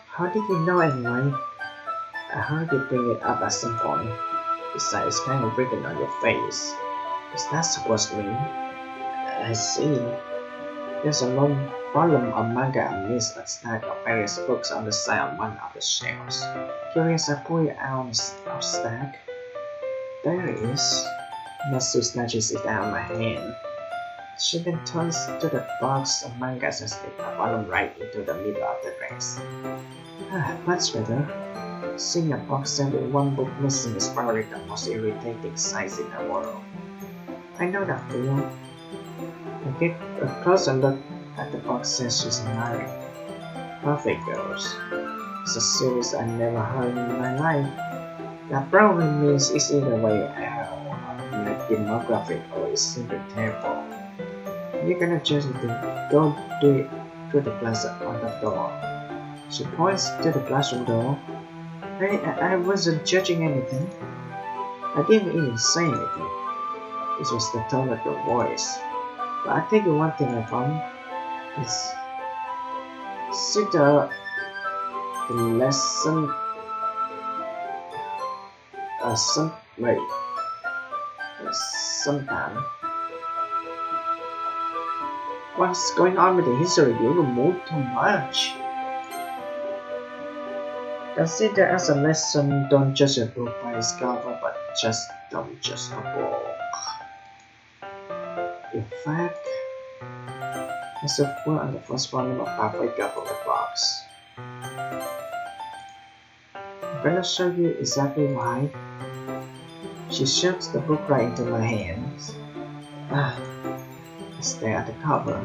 How did you know anyway? I heard you bring it up at some point. Besides, it's kind of written on your face. Is that supposed to mean? I see. There's a long volume of manga amidst a stack of various books on the side of one of the shelves. Curious, I pull it out of stack. There it is. Natsu snatches it out of my hand. She then turns to the box of mangas and sticks a volume right into the middle of the racks. Much better. Seeing a box set with one book missing is probably the most irritating sight in the world. I know that feeling. I get a closer look at the box set she's married. Perfect girls. It's a series I never heard in my life. That probably means it's either way demographic or it's simply terrible. You're gonna just go do it through the glass on the door. She points to the classroom door. Hey, I wasn't judging anything. I didn't even say anything. This was the tone of your voice. But I think one thing I found is sit the lesson sometime. What's going on with the history? You remove too much. Consider as a lesson, don't judge a book by its cover, but don't judge a book. In fact, I should put on the first volume of Africa from the box. I'm gonna show you exactly why. She shoves the book right into my hands. I stare at the cover.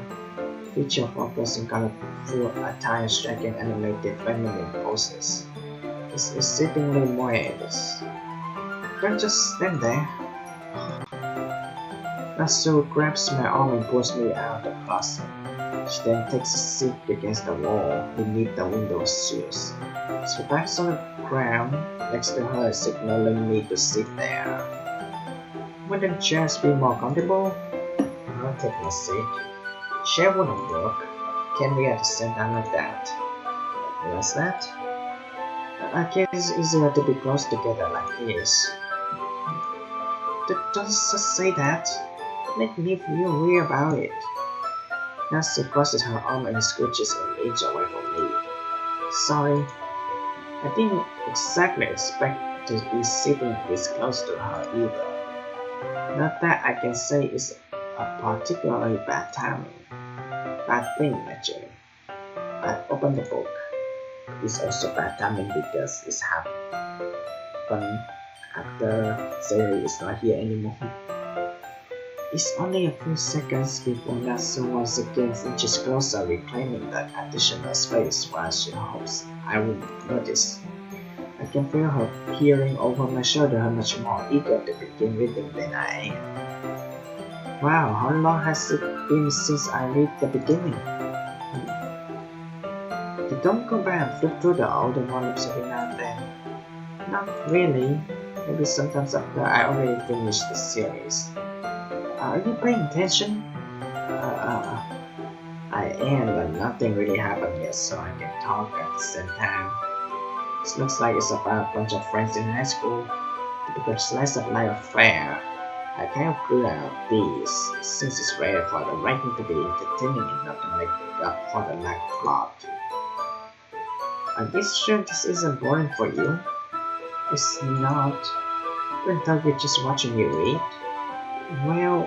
Picture of a person colorful attire striking animated feminine poses. It's exceedingly moist. Don't just stand there. Nasu grabs my arm and pulls me out of the closet. She then takes a seat against the wall beneath the window sills. She backs on the ground next to her, signaling me to sit there. Wouldn't chairs be more comfortable? I'll take my seat. Chair wouldn't work. Can't be at the same time like that. What's that? I guess it's easier to be close together like this. Don't just say that. Make me feel weird about it. Nancy crosses her arm and scooches an inch away from me. Sorry. I didn't exactly expect to be sitting this close to her either. Not that I can say it's a particularly bad thing actually. I opened the book. It's also bad timing because it's happened after Sari is not here anymore. It's only a few seconds before Natsu once again inches closer, reclaiming that additional space while she hopes I won't notice. I can feel her peering over my shoulder, much more eager to begin reading than I am. Wow, how long has it been since I read the beginning? You don't go back and flip through the older volumes every now and then. Not really. Maybe sometimes after I already finished the series. Are you paying attention? I am, but nothing really happened yet, so I can talk at the same time. This looks like it's about a bunch of friends in high school. Typical slice of life affair. I kind of grew out of these, since it's rare for the writing to be entertaining enough to make up for the lack of plot. Are you sure this isn't boring for you? It's not. I thought you're just watching me read. Well,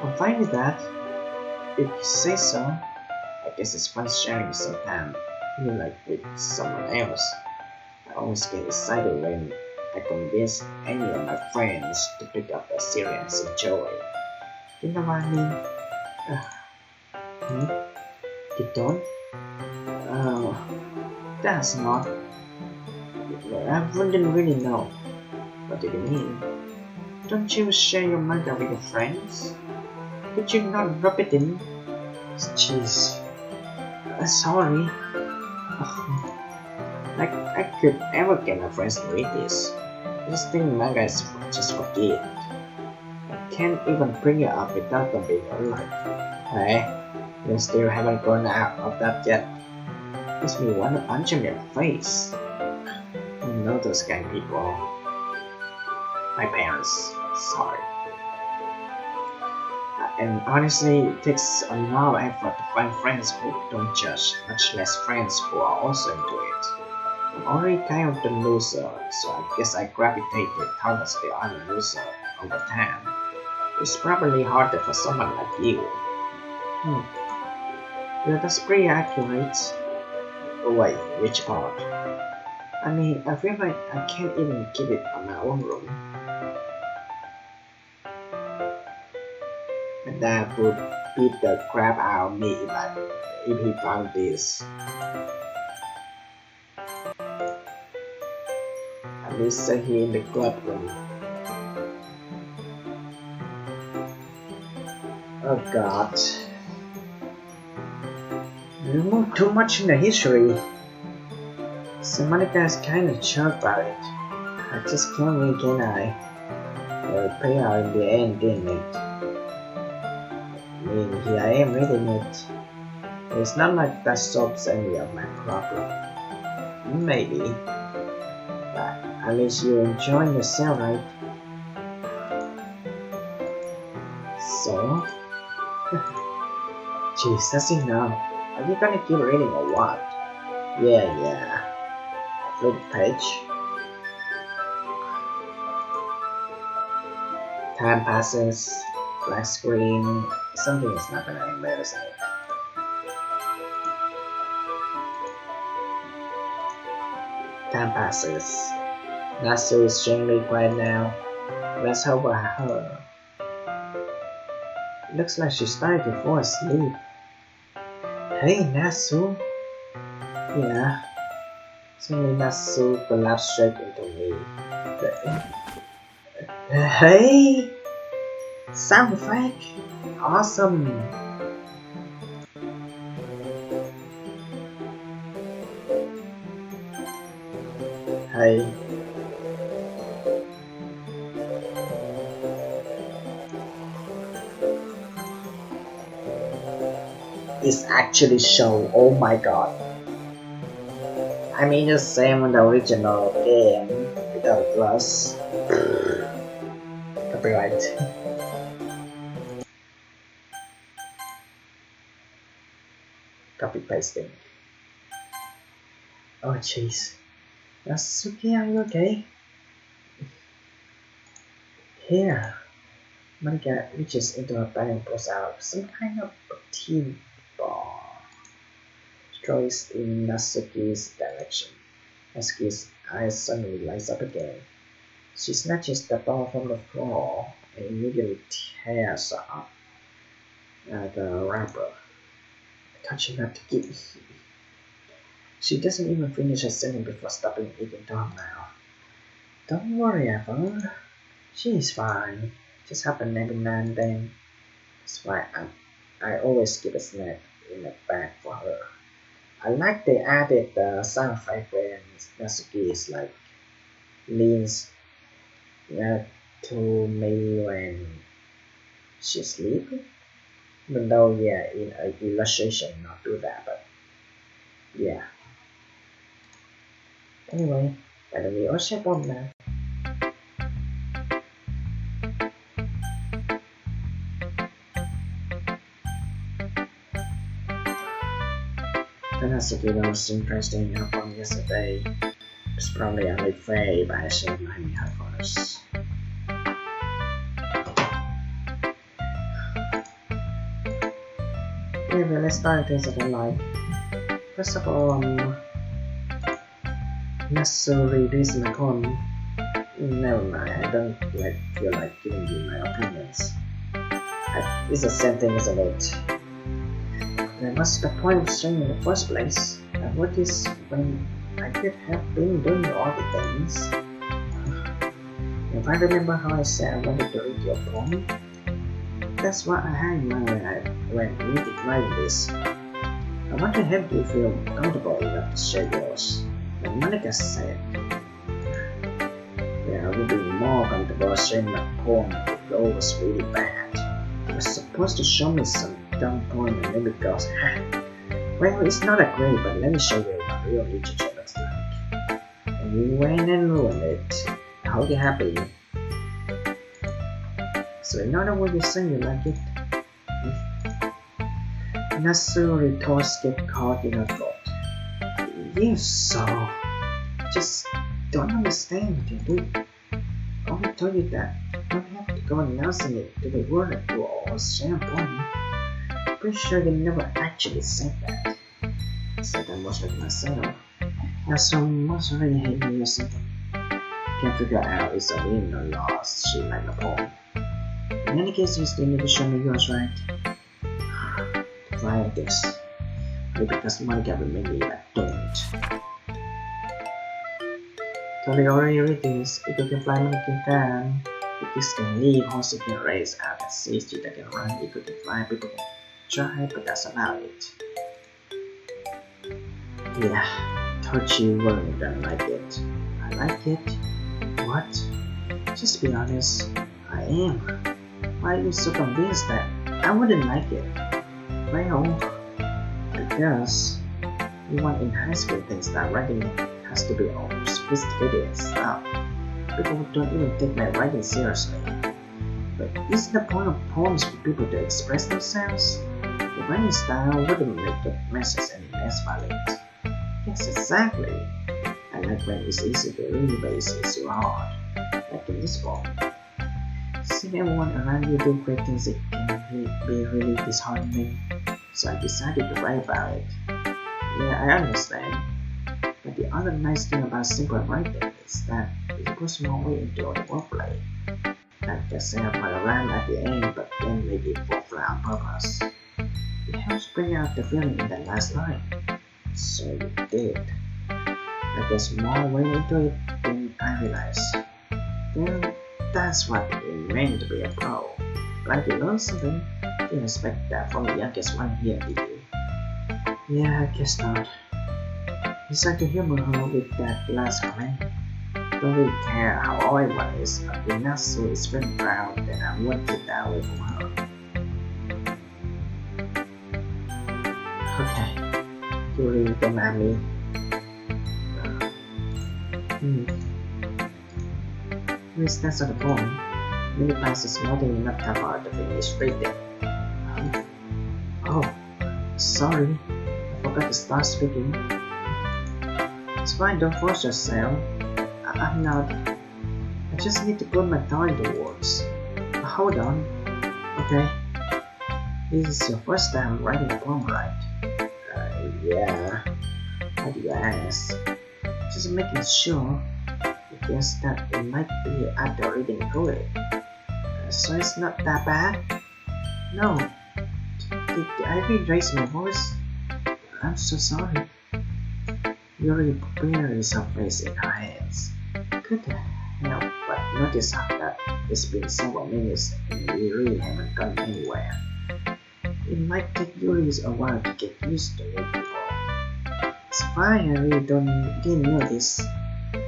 I'm fine with that. If you say so. I guess it's fun sharing some time, like with someone else. I always get excited when I convince any of my friends to pick up a series and enjoy. You know what I mean? You don't? That's not. I wouldn't really know. What do you mean? Don't you share your manga with your friends? Could you not rub it in? Jeez. Sorry. Like I could ever get my friends to read this. This thing manga is just for kids. I can't even bring it up without them being like, hey, you still haven't grown out of that yet. Makes me want to punch him in the face. I know those kind of people. My parents, sorry. And honestly, it takes a lot of effort to find friends who don't judge, much less friends who are also into it. I'm already kind of the loser, so I guess I gravitated towards the other loser over time. It's probably harder for someone like you. Yeah, that's pretty accurate. Wait, which part? I mean, I feel like I can't even keep it on my own room. My dad would beat the crap out of me if he found this. At least stay here in the club room. Oh god. You moved too much in the history. So Monica is kinda shocked about it. I just can't win, can I? It paid out in the end, didn't it? I mean, here I am reading it. It's not like that solves any of my problem. Maybe. But at least you're enjoying yourself, right? So? Jeez, that's enough. Are you gonna keep reading or what? Yeah. Flip page. Time passes. Black screen. Something is not gonna embarrass me. Time passes. Natsu is strangely quiet now. Let's hope I her. Looks like she's starting to fall asleep. Hey, Natsu. Yeah. Suddenly Natsu collapsed straight into me. Hey! Sound effect! Awesome! Hey. It's actually show, oh my god. I mean the same on the original game without plus. Copyright. Copy pasting. Oh jeez. Natsuki, are you okay? Here. Monica reaches into her bag and pulls out some kind of protein bar. Throws in Natsuki's direction. Natsuki's eyes suddenly lights up again. She snatches the ball from the floor and immediately tears up the wrapper, catching up to give. She doesn't even finish her sentence before stopping eating to her mouth. Don't worry, iPhong. She is fine. Just happen every now and then. That's why I always keep a snack in a bag for her. I like they added the sound effect when Natsuki is like leans to me when she's sleeping. Even though yeah, in an illustration not do that, but yeah. Anyway, by the way, I'll share on now. Natsuki was interested in her phone yesterday. It's probably only fair if I showed my headphones. Anyway, let's start things that I like. First of all, Natsu reads my phone. Never mind, I don't feel like giving you my opinions. It's the same thing, isn't it? Then what's the point of staying in the first place? And what is when I could have been doing all the things? If I remember how I said I wanted to read your poem, that's what I had in mind when writing this. I want to help you feel comfortable enough to share yours. And Monica said, yeah, I would be more comfortable sharing my poem if the flow was really bad. You were supposed to show me some dumb poem and then it goes, well, it's not that great, but let me show you what real literature looks like. And you went and ruined it. I hope you're happy. So in other words, you say you like it. Natsu retorts get caught in her thought. You so just don't understand what you do. I only told you that you don't have to go announcing it to the world that you are all shampoo. Pretty sure they never actually said that. I said that much like myself. Natsu must really hate me or something. Can't figure out if it's a win or loss. She liked the poem. In any case, you still need to show me yours, right? Try this. Maybe because Monica will make me like don't. Totally already read this. If you can fly, Monica can. If this can leave, horse can race. I can see street that can run. If you can fly, people can try, but that's about it. Yeah, thought you weren't gonna like it. I like it. What? Just be honest. I am. Why are you so convinced that I wouldn't like it? Well, because everyone in high school thinks that writing has to be all sophisticated and stuff. People don't even take my writing seriously. But isn't the point of poems for people to express themselves? The writing style wouldn't make the message any less valid. Yes, exactly. I like when it's easy to read but it's so hard, like in this poem. Seeing everyone around you do great things, it can be really disheartening. So I decided to write about it. Yeah, I understand. But the other nice thing about simple writing is that it puts more weight into the wordplay. Like just say a rhyme at the end, but then make it fall flat on purpose. It helps bring out the feeling in the last line. So you did. I guess more weight into it than I realized. Then that's what it meant to be a pro. Like you learn something, you expect that from the youngest one here, did you? Yeah, I guess not. It's like to humor her with that last comment. Don't really care how old everyone is, but if Natsu is feeling proud, then I won't take that away from her. Okay, Yuri, don't mind me. Here's that's the poem. Many passes more than enough time for the finish reading. Oh, sorry, I forgot to start speaking. It's fine, don't force yourself. I'm not. I just need to put my thought into words. Hold on. Okay. This is your first time writing a poem, right? Yeah. Why do you ask? Just making sure. I guess that it might be after reading through it. So it's not that bad? No. Did I really raise my voice? I'm so sorry. Yuri buries her face in her hands. Couldn't help but notice that it's been several minutes and we really haven't gone anywhere. It might take Yuri a while to get used to new people. It's fine, I really didn't notice.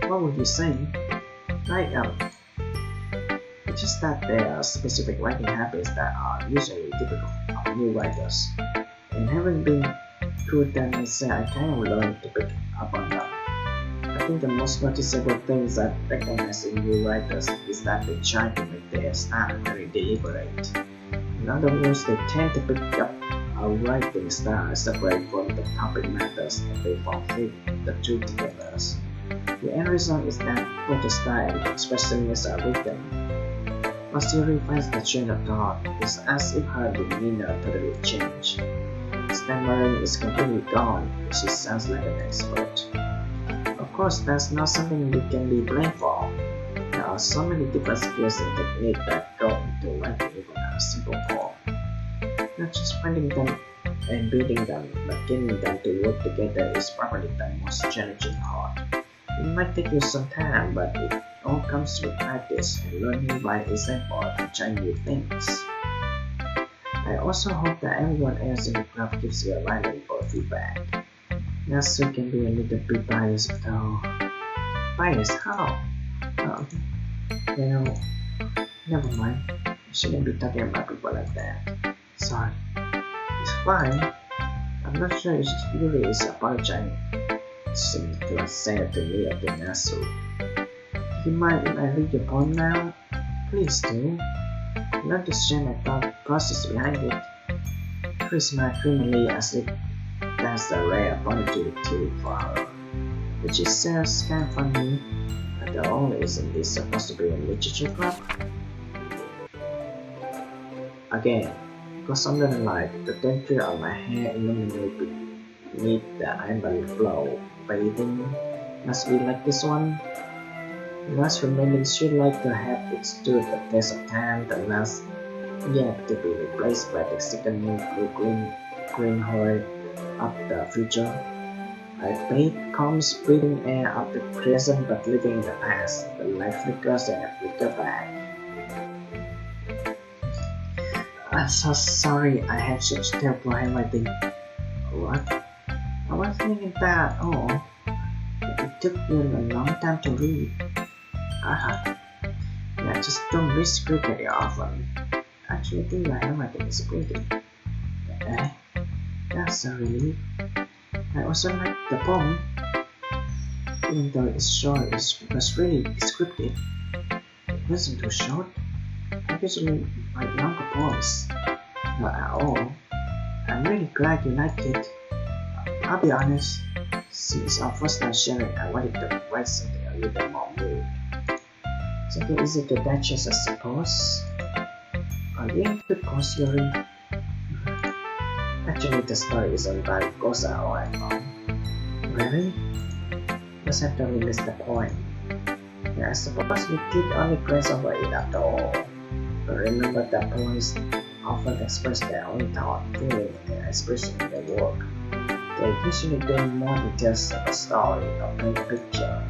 What would you say? Like, it's just that there are specific writing habits that are usually typical of new writers. And having been through them myself, I kind of learned to pick up on them. I think the most noticeable things that I recognize in new writers is that they try to make their style very deliberate. In other words, they tend to pick up a writing style separate from the topic matters and they conflict the two together. The end result is that both the style and expressiveness are written. Once you revise the train of thought, it's as if her demeanor totally changed. Stammering is completely gone, and she sounds like an expert. Of course, that's not something you can be blamed for. There are so many different skills and techniques that go into writing even a simple poem. Not just finding them and building them, but getting them to work together is probably the most challenging part. It might take you some time, but it all comes with practice and learning by example and trying new things. I also hope that everyone else in the club gives you a writing for feedback. Natsu can be a little bit biased though. Biased? How? Well, never mind. I shouldn't be talking about people like that. Sorry. It's fine. I'm not sure if she really is apologizing to have said to me or to Natsu. Do you mind if I read your poem now? Please do. Not to share my thought process behind it. Chris smiled dreamily as if that's a rare opportunity for her, which is sounds kind of funny. After all, isn't this supposed to be a literature club? Again, because under the light, the temperature of my hair illuminated beneath the amber flow, bathing must be like this one. The last remaining streetlight to have it stood the test of time, the last yet to be replaced by the second blue-green horde of the future. I bathe comes breathing air of the present but living in the past. The light flickers and I flicker back. I'm so sorry I had such terrible handwriting. What? I was thinking that, it took you a long time to read. Haha. Yeah, just don't read script very often. Actually, I think your handwriting is pretty. Eh? That's a relief. I also like the poem. Even though it's short, it was really scripted. It wasn't too short. I usually write longer poems. Not at all. I'm really glad you like it. I'll be honest, since our first time sharing, I wanted to write something a little more weird. Something easy to digest, I suppose. Are you into considering? Actually, the story isn't about Gosa or iPhong. Really? Must have totally missed the point. Yeah, I suppose we did only glance over it after all. But remember that poems often express their own thought, feeling, and expression in their work. They usually do more details of a story or paint a picture.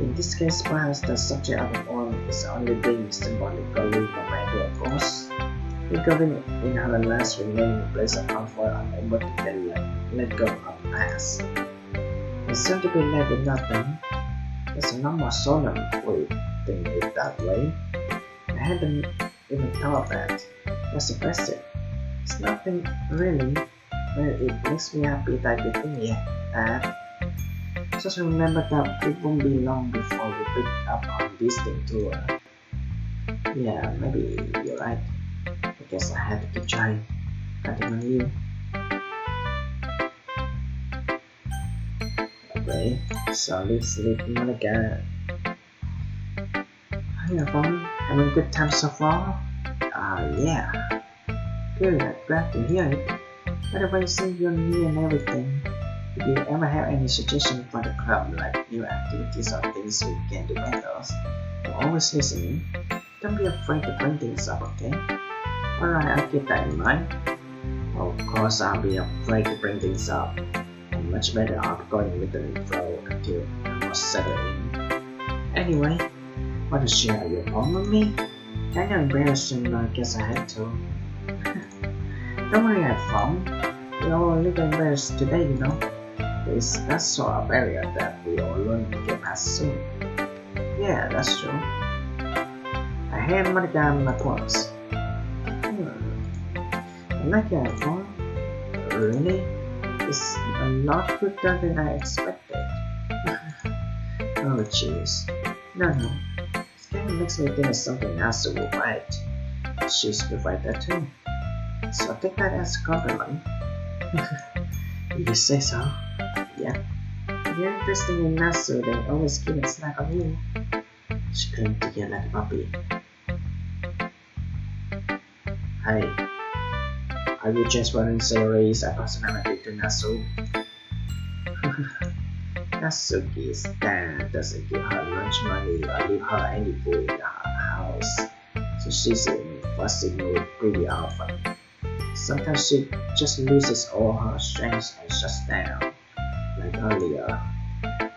In this case, perhaps the subject of the poem is only being symbolically compared to a ghost, lingering in her last remaining place of comfort, unable to let go of the past. And soon to be left with nothing. There's a lot more solemn way to think it that way. I hadn't even thought of that. That's impressive. It's nothing really, but it makes me happy that you think that. Just remember that it won't be long before we pick up on this thing too. Yeah, maybe you're right. I guess I had to keep trying. Nothing on you. Okay, so let's leave Monica. Hi everyone, having a good time so far? Yeah. Good, glad to hear it. By the way, since you're new and everything, if you ever have any suggestions for the club, like new activities or things we can do better, I'm always listening. Don't be afraid to bring things up, okay? Alright, I'll keep that in mind. Of course, I'll be afraid to bring things up. I'm much better off going with the flow until I was settled in. Anyway, want to share your poem with me? Kinda embarrassing, but I guess I had to. Don't worry, iPhong. We're all a little embarrassed today, you know. There's that sort of barrier that we all learn to get past soon. Yeah, that's true. I hand Monica my poems. I like your iPhong. Really? It's a lot quicker than I expected. Oh jeez. No. This kind of makes me think of something else will write. She's could write that too. So take that as a compliment. If you say so. Yeah. If you're interested in Nasu, then always keep it slack on you. She clinged to you like a puppy. Hi. Are you just wanting to raise a personality to Nasu? Nasuki's dad doesn't give her lunch money or leave her any food in her house, so she's in a fussy mood pretty often. Sometimes she just loses all her strength and shuts down, like earlier.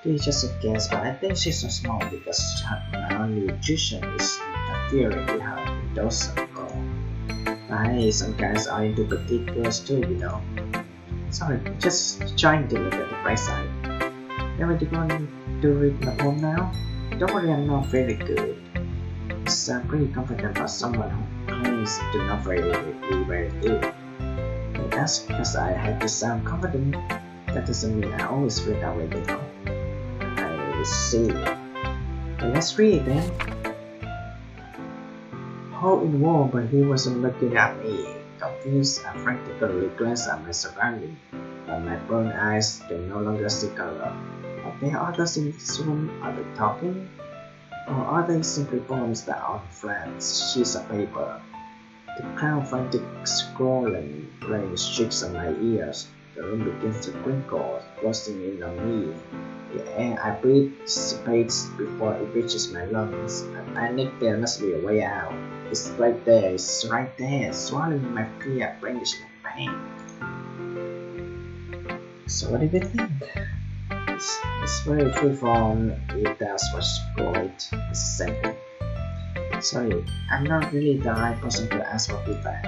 It's just a guess, but I think she's so small because her malnutrition is interfering with her doesn't go. But hey, some guys are into petite girls too, you know. Sorry, just trying to look at the bright side. Never do you want to read my poem now? Don't worry, I'm not very good. It's pretty confident for someone who claims to not be very good. But that's because I had to sound confident. That doesn't mean I always feel that way, you know. I see. But let's read it then. Hole in the wall, but he wasn't looking at me. Confused, I frantically glanced at my surroundings, but my brown eyes can no longer see color. Are there others in this room? Are they talking? Or are they simply poems that are on flat sheets of paper? The crowd frantic scrolling rain streaks on my ears. The room begins to crinkle, closing in on me. The air I breathe dissipates before it reaches my lungs. I panic there must be a way out. It's right there, swallowing my clear, brandishing pain. So what do you think? It's very freeform, if that's what's good. It's the same thing. Sorry, I'm not really the right person to ask for feedback.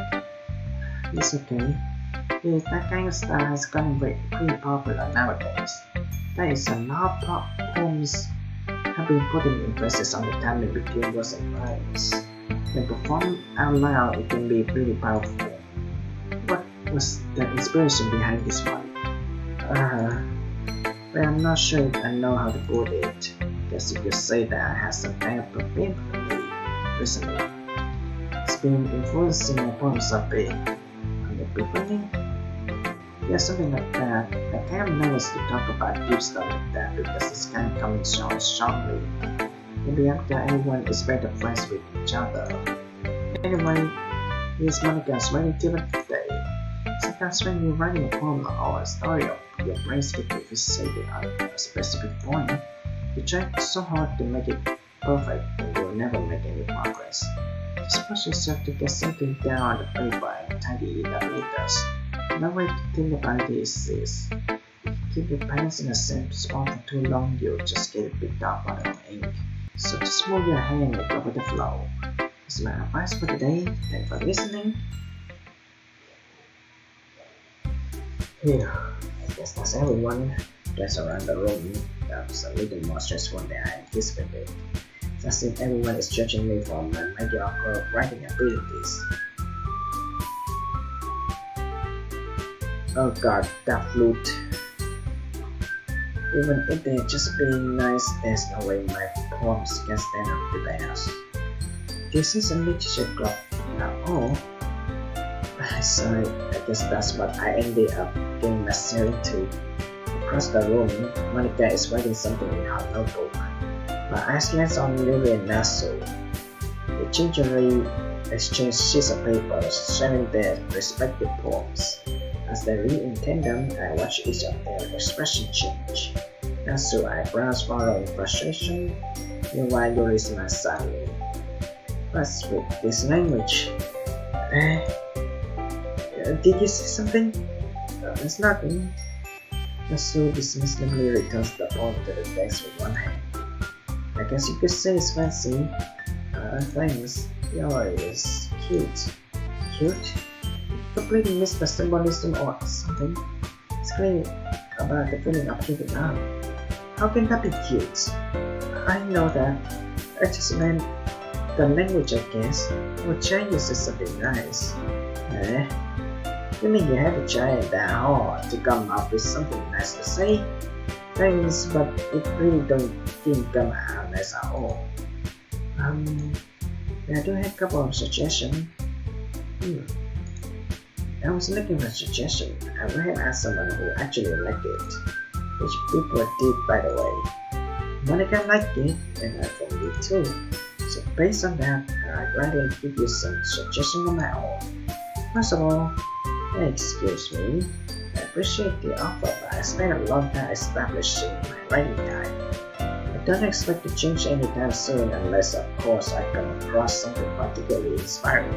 It's okay. Yeah, that kind of style has gotten pretty popular nowadays. There is a lot of poems have been putting emphasis on the timing between words and rhymes. When performed out loud, it can be pretty powerful. What was the inspiration behind this one? Well, I'm not sure if I know how to put it. Guess you could say that I had some kind of perfume for me recently. It's been influencing my poems a bit. On the beginning, yeah, something like that. I kind of nervous to talk about deep stuff like that because it's kind of coming so strongly. Maybe after everyone is better friends with each other. Anyway, here's Monica's writing tip of the day. Sometimes when you're writing a poem or a story, your brains get fixated on a specific point. You try so hard to make it perfect and you'll never make any progress. Just push yourself to get something down on the paper and tidy it up later. Another way to think about it is this. If you keep your pens in a same spot for too long, you'll just get a big dark bottle of ink. So just move your hand and go with the flow. That's my advice for today. Thanks for listening. Yeah, I guess that's everyone. That's around the room. That was a little more stressful than I anticipated. It's as if everyone is judging me for my mediocre writing abilities. Oh god, that flute. Even if they're just being nice, there's no way my poems can stand up to theirs. This is a literature club now. Oh, sorry, I guess that's what I ended up getting myself into. Across the room, Monica is writing something in her notebook. My eyes glance on Lily and Nasu. They gingerly exchange sheets of paper, sharing their respective poems. As they read in tandem, I watch each of their expressions change. Nasu eyebrows furrow in frustration, meanwhile Lily smiles sadly. What's with this language? Did you say something? It's nothing. Nasu dismissively returns the poem to the desk with one hand. I guess you could say it's fancy. Thanks. Yours cute. Cute? Completely missed the symbolism or something. It's clear about the feeling of giving up. How can that be cute? I know that. I just meant the language, I guess. What changes is something nice. You mean you had to try that hard to come up with something nice to say? Thanks, but it really didn't come out nice at all. I do have a couple of suggestions. I was looking for a suggestion. I would have asked someone who actually liked it, which people did, by the way. Monica liked it, and I thought it too. So based on that, I'd rather give you some suggestions on my own. First of all, excuse me, I appreciate the offer, but I spent a long time establishing my writing time. I don't expect to change anytime soon unless, of course, I come across something particularly inspiring,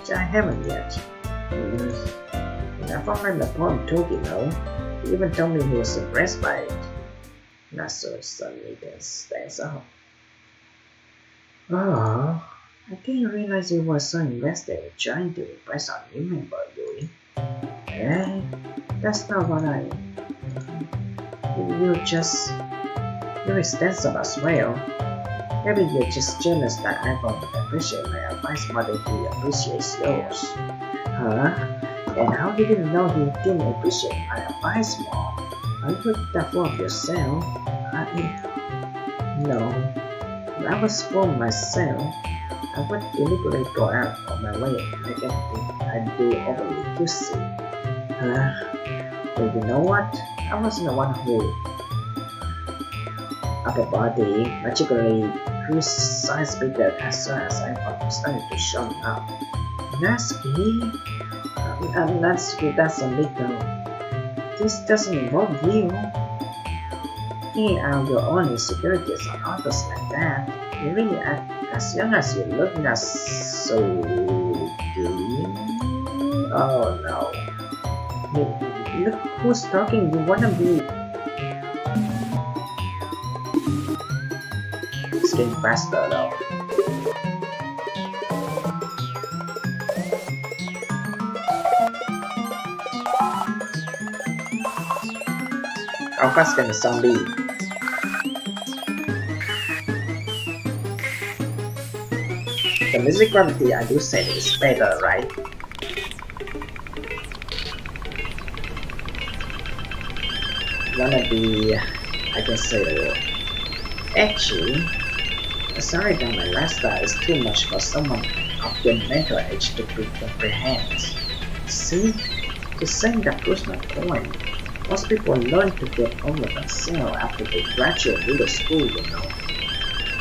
which I haven't yet. And I found the poem Doki Doki. He even told me he was impressed by it. Nasu suddenly then stands up. Oh, I didn't realize you were so invested in trying to impress our new member, Yui. That's not what I... You're extensive as well. Maybe you're just jealous that iPhong appreciates my advice more than he appreciates yours. Huh? And how did you know he didn't appreciate my advice more? Are you that full of yourself? No. If I was full of myself, I would deliberately go out of my way and make anything I do overly juicy. But you know what? I wasn't the one who upper body magically criticized bigger as soon as I started to show up. Natsuki, that's a little. This doesn't involve you. Taking out your own insecurities on others like that, you really act as young as you look, Natsuki. Oh no. Look who's talking, you wanna be. It's getting faster though. How fast can the sound be? the music quality I do say is better, right? Wanna be, I can say, actually, sorry that my lifestyle is too much for someone of your mental age to comprehend. See, to say that proves my point. Most people learn to get over themselves after they graduate middle school, you know.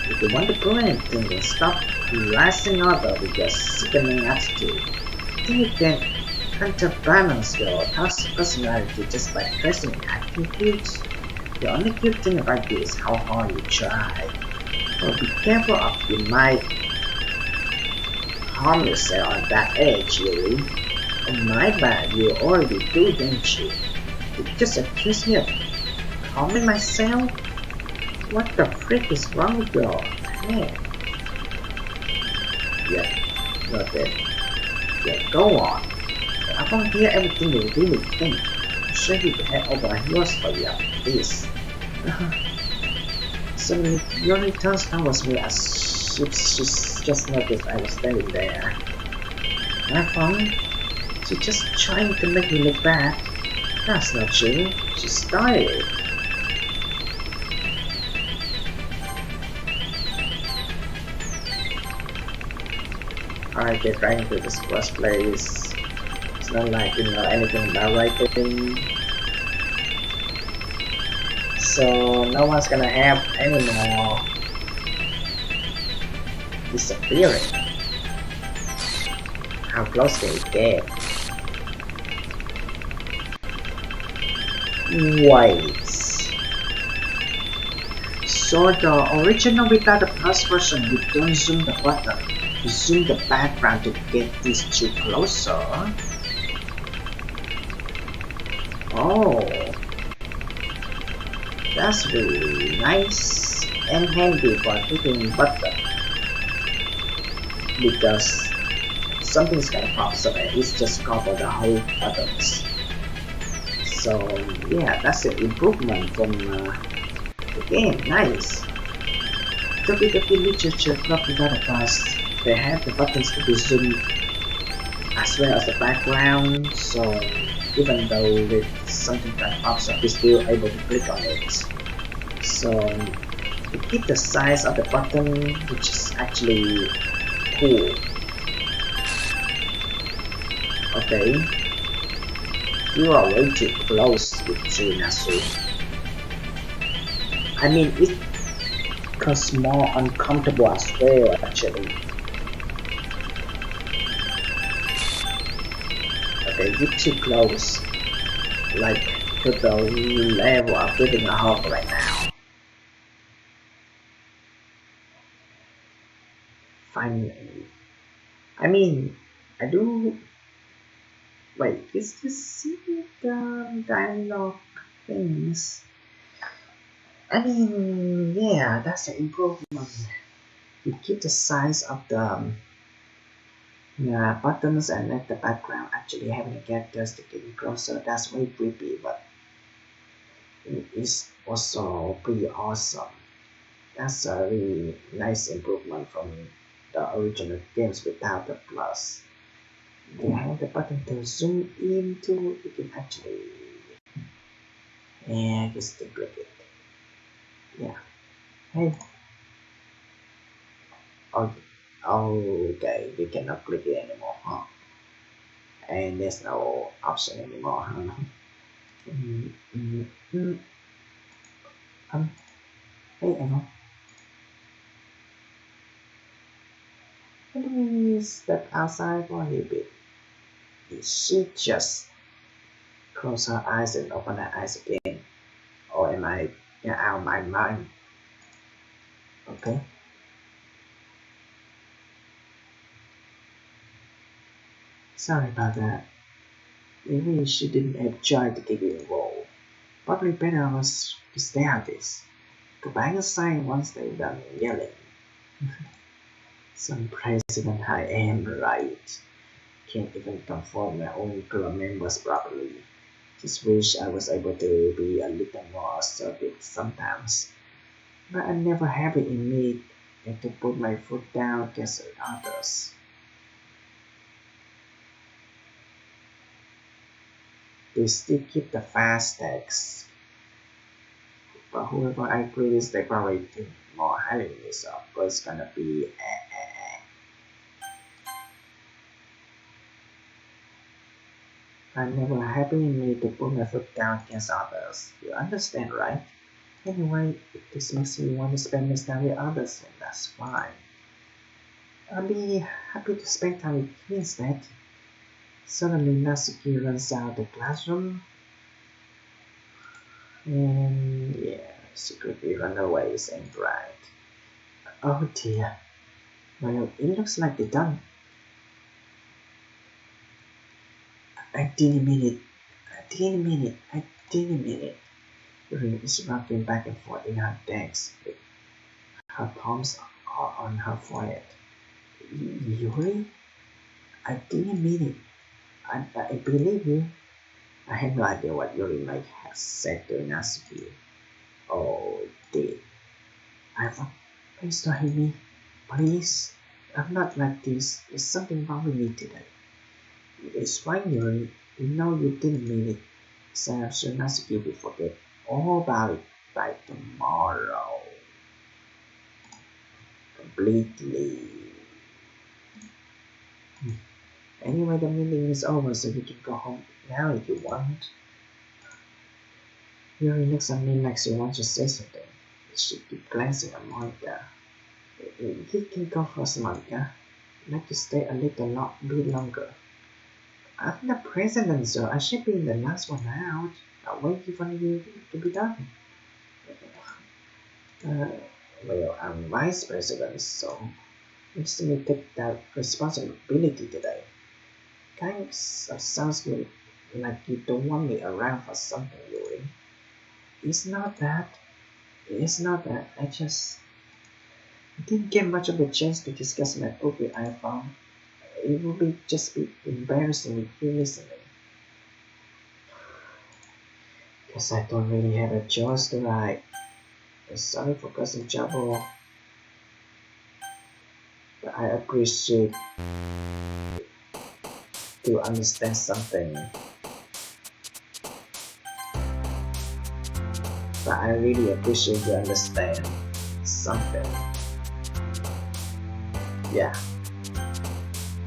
If you want to prove anything, then stop harassing others with your sickening attitude. Then you can counterbalance your toxic personality just by dressing and acting cute. The only good thing about you is how hard you try. But be careful of you might harm yourself at that age, Yuri. On my bad, you already do, don't you? You just accuse me of harming myself? What the frick is wrong with your head? Yeah, noted. Yeah, go on. I want to hear everything you really think. I'm sure you could head over heels for you after this. Suddenly, Yuri turns towards me as she just noticed I was standing there. iPhong? She's just trying to make me look bad. That's not true. She started. Alright, get right into this first place. It's not like you know anything about writing. So no one's gonna have any more disappearing. How close can it get? Wait. So the original without the plus version, you don't zoom the button. You zoom the background to get these two closer. Oh, that's really nice and handy for clicking button. Because something's gonna pop up and it's just cover the whole buttons. So yeah, that's an improvement from the game. Nice. Doki Doki Literature Club without a plus. They have the buttons to be zoomed as well as the background. So even though with something that pops up, you're still able to click on it. So you keep the size of the button, which is actually cool. Okay, you are way too close with Nasu. I mean, it becomes more uncomfortable as well, actually. Okay, you're too close, like to the level of giving a hug right now. Finally, I mean, I do. Wait, is you see the dialogue things? I mean, yeah, that's an improvement. You keep the size of the buttons and let the background actually having the characters to getting closer. That's way creepy, but it is also pretty awesome. That's a really nice improvement from the original games without the plus. They have the button to zoom into. You can actually, yeah, just click it. Yeah. Hey. Oh, okay, you cannot click it anymore, huh? And there's no option anymore, huh? Mm, mm, mm. Um, hey Emma, let me step outside for a little bit. Did she just close her eyes and open her eyes again? Or am I out of my mind? Okay. Sorry about that. Maybe she didn't enjoy the giving role. Probably better was to stay out this. Go back inside once they're done yelling. Some president I am, right? Can't even control my own club members properly. Just wish I was able to be a little more assertive sometimes. But I never have it in me and to put my foot down against others. They still keep the fast text, but whoever I agree with, they probably think more highly of yourself, but it's gonna be I never happily need to put my foot down against others. You understand, right? Anyway, if this makes me want to spend this time with others, then that's fine. I'll be happy to spend time with you instead. Suddenly Natsuki runs out of the classroom and yeah, secretly run away and right. Oh dear. Well, it looks like they're done. I didn't mean it. I didn't mean it. I didn't mean it. Rin is rocking back and forth in her desk with her palms on her forehead. Yuri? I didn't mean it. I believe you. I had no idea what Yuri might have said to Natsuki. Oh, did iPhong, please don't hit me. Please. I'm not like this. There's something wrong with me today. It's fine, Yuri. You know you didn't mean it. So I'm sure Natsuki will forget all about it by tomorrow. Completely. Anyway, the meeting is over, so you can go home now if you want. Yuri looks at me like she wants to say something. She keeps glancing at Monica. You can go first, Monica. I'd like to stay a little bit longer. I'm the president, so I should be the last one out. I'll wait for you to be done. Uh, well, I'm vice president, so let me take that responsibility today. Kind of sounds good, like you don't want me around for something, Yuri. It's not that. It's not that. I didn't get much of a chance to discuss my book with iPhong. It would just be embarrassing with you listening. Because I don't really have a choice to write. Sorry for causing trouble, but I appreciate to understand something. But I really appreciate to understand something. Yeah.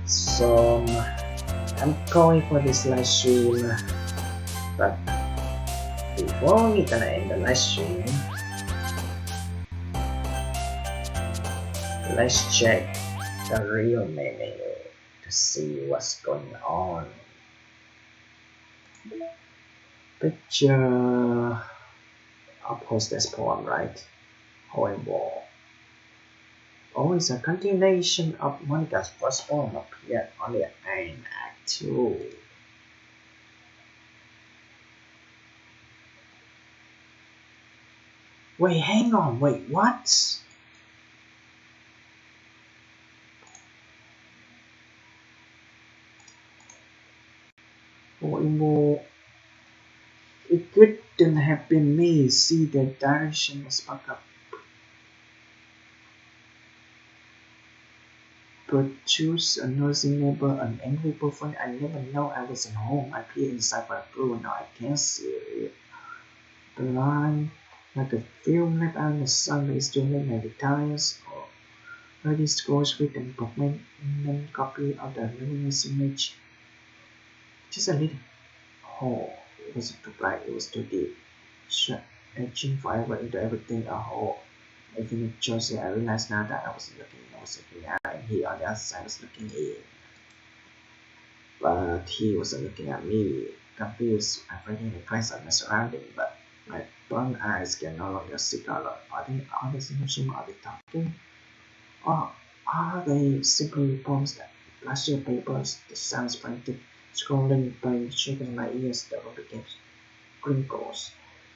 So I'm going for this live stream, but before we gonna end the live stream, let's check the real menu to see what's going on. Picture. I'll post this poem, right? Poem wall. Oh, it's a continuation of Monica's first poem appeared only in Act 2. Wait, hang on, wait, what? Poem wall. It couldn't have been me. See, the direction was fucked up. Produce a noisy neighbor, an angry boyfriend. I never know I wasn't home. I peer inside my blue. Now I can't see it. Blind, like a film left out in the sun is to midnight tires or already scores with an permanent copy of the luminous image. Just a little hole. It wasn't too bright, it was too deep. Etching forever into everything a hole. Making a choice, I realized now that I was looking out, and he on the other side was looking in. But he wasn't looking at me. Confused, I finally glanced at my surroundings, but my brown eyes can no longer see color. Are they honest in the room? Are they talking? Or are they simply poems that plastic papers, the sounds frantic, scrolling by shaking my ears, the rubber became crinkles,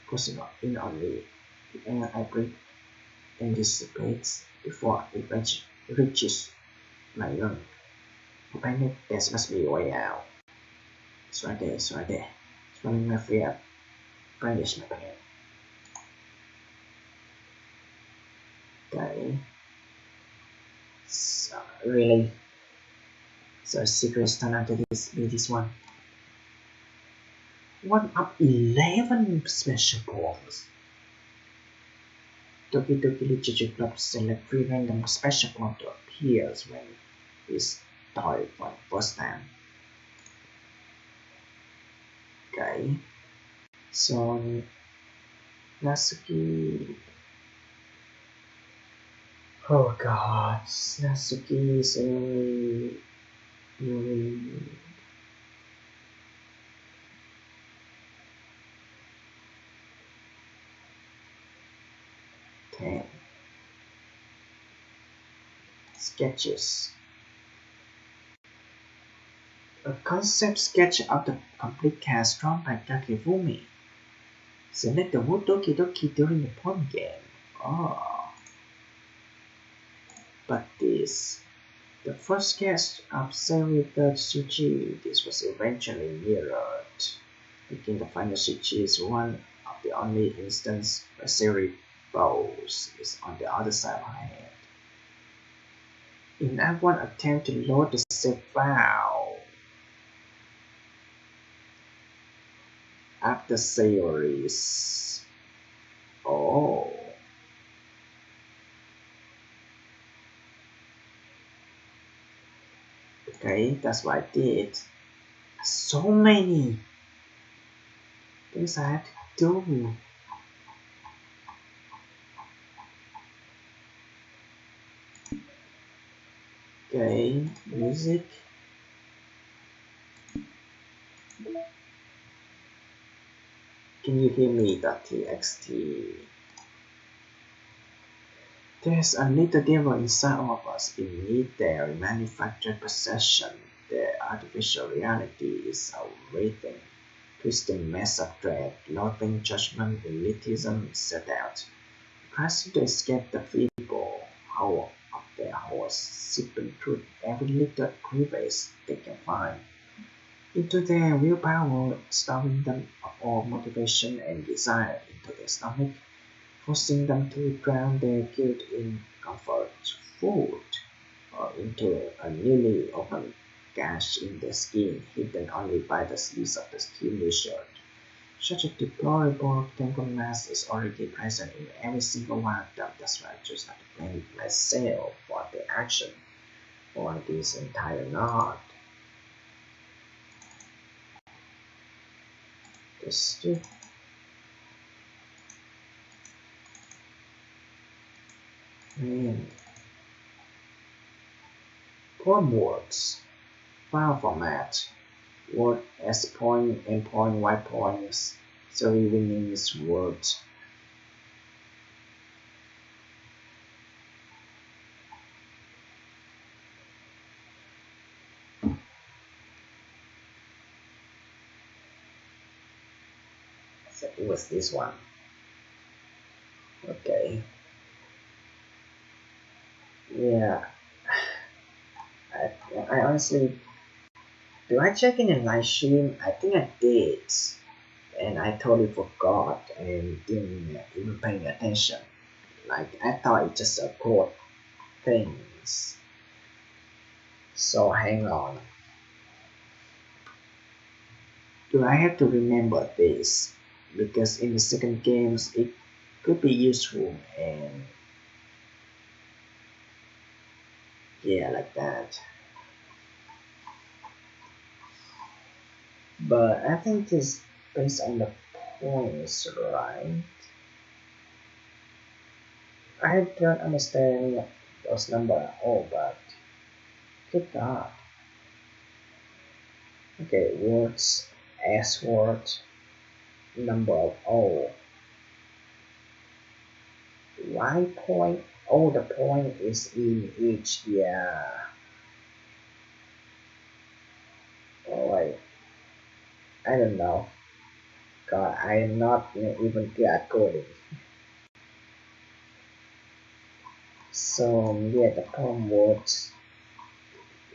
closing in on me. The air I breathe anticipates before it reaches my lung. I panic, there must be a way out. It's right there, it's right there. Swallowing my fear, brandish my pen. Okay. Really? So secrets turn out to be this one. One of 11 special poems. Doki Doki Literature Club select 3 random special poems to appear when it's started for the first time. Okay. So Natsuki. Oh god, Natsuki is only 10 sketches. A concept sketch of the complete cast drawn by Takefumi. Select the word Doki Doki during the point game. Oh, but this. The first sketch of Series 3rd Suchi, this was eventually mirrored. Making the final Suchi is one of the only instances where Series Bows is on the other side of her head. In that one attempt to load the save file after series. Oh. Okay, that's what I did. So many things I had to do. Okay, music. Can you hear me? .txt. There's a little devil inside all of us beneath their manufactured possession. Their artificial reality is our written, twisting mess of dread, loathing, judgment, elitism, set out. Trying to escape the feeble howl of their horse, sipping through every little crevice they can find. Into their willpower, starving them of all motivation and desire into their stomach, forcing them to drown their guilt in comfort food, or into a newly opened gash in their skin, hidden only by the sleeves of the skin shirt. Such a deplorable temple mass is already present in every single one of them. That's why I just have to blame myself for the action or this entire knot. Just man. Poem words. File format. Word S point, M point, Y points. 3 winning words. So it was this one. Okay. Yeah. I honestly, do I check in a live stream? I think I did, and I totally forgot and didn't even pay attention. Like I thought it just a code things. So hang on. Do I have to remember this? Because in the second games it could be useful and yeah, like that. But I think this based on the points, right? I don't understand those numbers at all, but good God. Okay, words, S word, number of O. Y point, oh, the point is in each, yeah. Alright, I don't know. God, I am not even good at coding. So, yeah, the poem words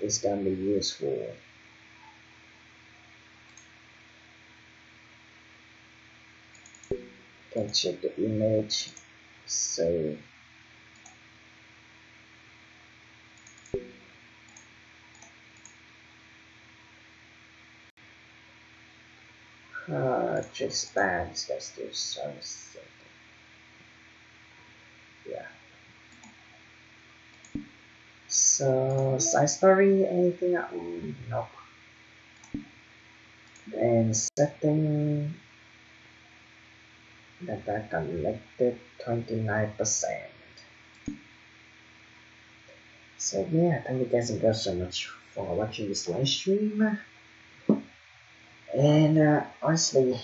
is gonna be useful. Can check the image, save. Just bad. Let's do something. Yeah. So side story, anything? Nope. And setting data collected 29%. So yeah, thank you guys and girls so much for watching this live stream. And honestly,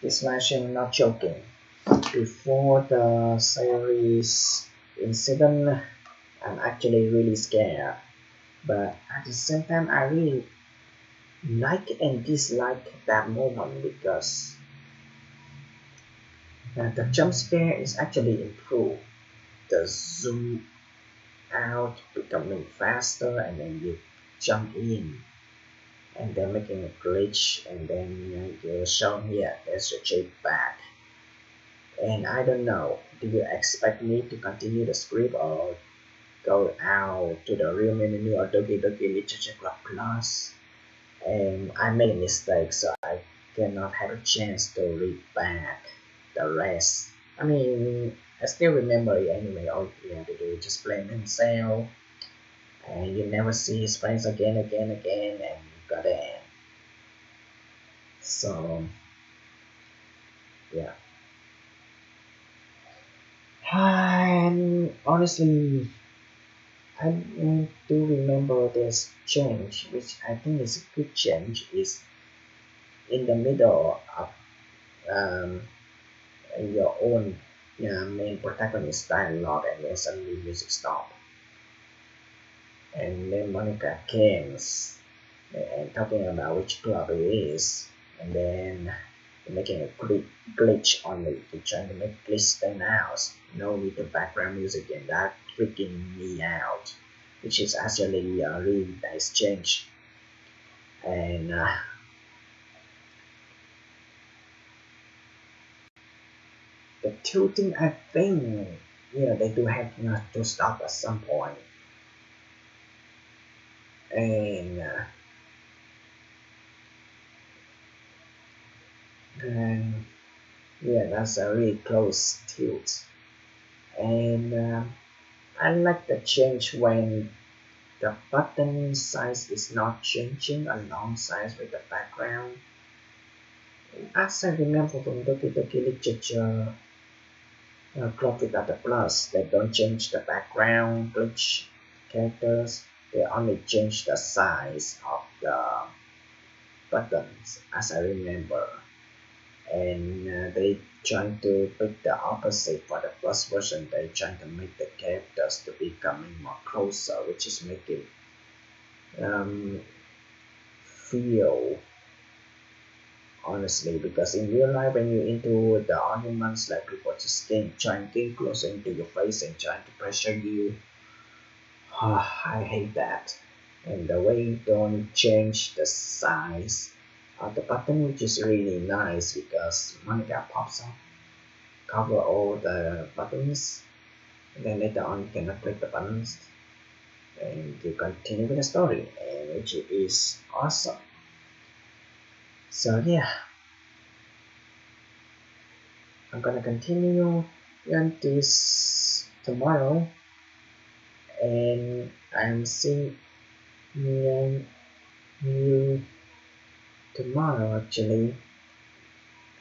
this live stream, I'm not joking. Before the series incident, I'm actually really scared. But at the same time, I really like and dislike that moment because the jump scare is actually improved. The zoom out becoming faster and then you jump in and then making a glitch and then you're shown here there's your jetpack. And I don't know, do you expect me to continue the script or go out to the real menu or Doki Doki ddlc.plus? And I made a mistake, so I cannot have a chance to read back the rest. I mean, I still remember it anyway. All you have to do is just blame himself, and you never see his face again, and you got to end. So, yeah. And honestly, I do remember this change, which I think is a good change, is in the middle of um, your own main protagonist dialogue and then suddenly music stop and then Monica comes and talking about which club it is and then making a glitch on it, trying to make glitch stand out, no need the background music, and that freaking me out, which is actually a really nice change. And the two things I think they do have to stop at some point. And yeah, that's a really close tilt. And I like the change when the button size is not changing alongside with the background. As I remember from Doki Doki Literature, Club without the plus, they don't change the background glitch characters, they only change the size of the buttons, as I remember. And they trying to pick the opposite for the first version. They trying to make the characters to becoming more closer, which is making um, feel honestly, because in real life when you're into the arguments, like people just trying to get closer into your face and trying to pressure you. I hate that. And the way you don't change the size of the button, which is really nice because Monica pops up, cover all the buttons, and then later on you can click the buttons and you continue with the story, and which is awesome. So yeah, I'm gonna continue on this tomorrow, and I'm seeing you tomorrow. Actually,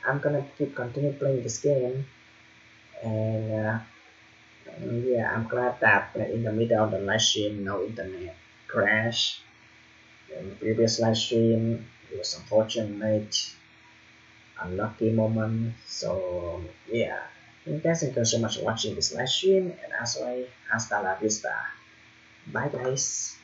I'm gonna continue playing this game, and yeah, I'm glad that in the middle of the live stream, no internet crash. In the previous live stream, it was unfortunate, unlucky moment. So yeah, thank you so much for watching this live stream, and as always, hasta la vista. Bye guys.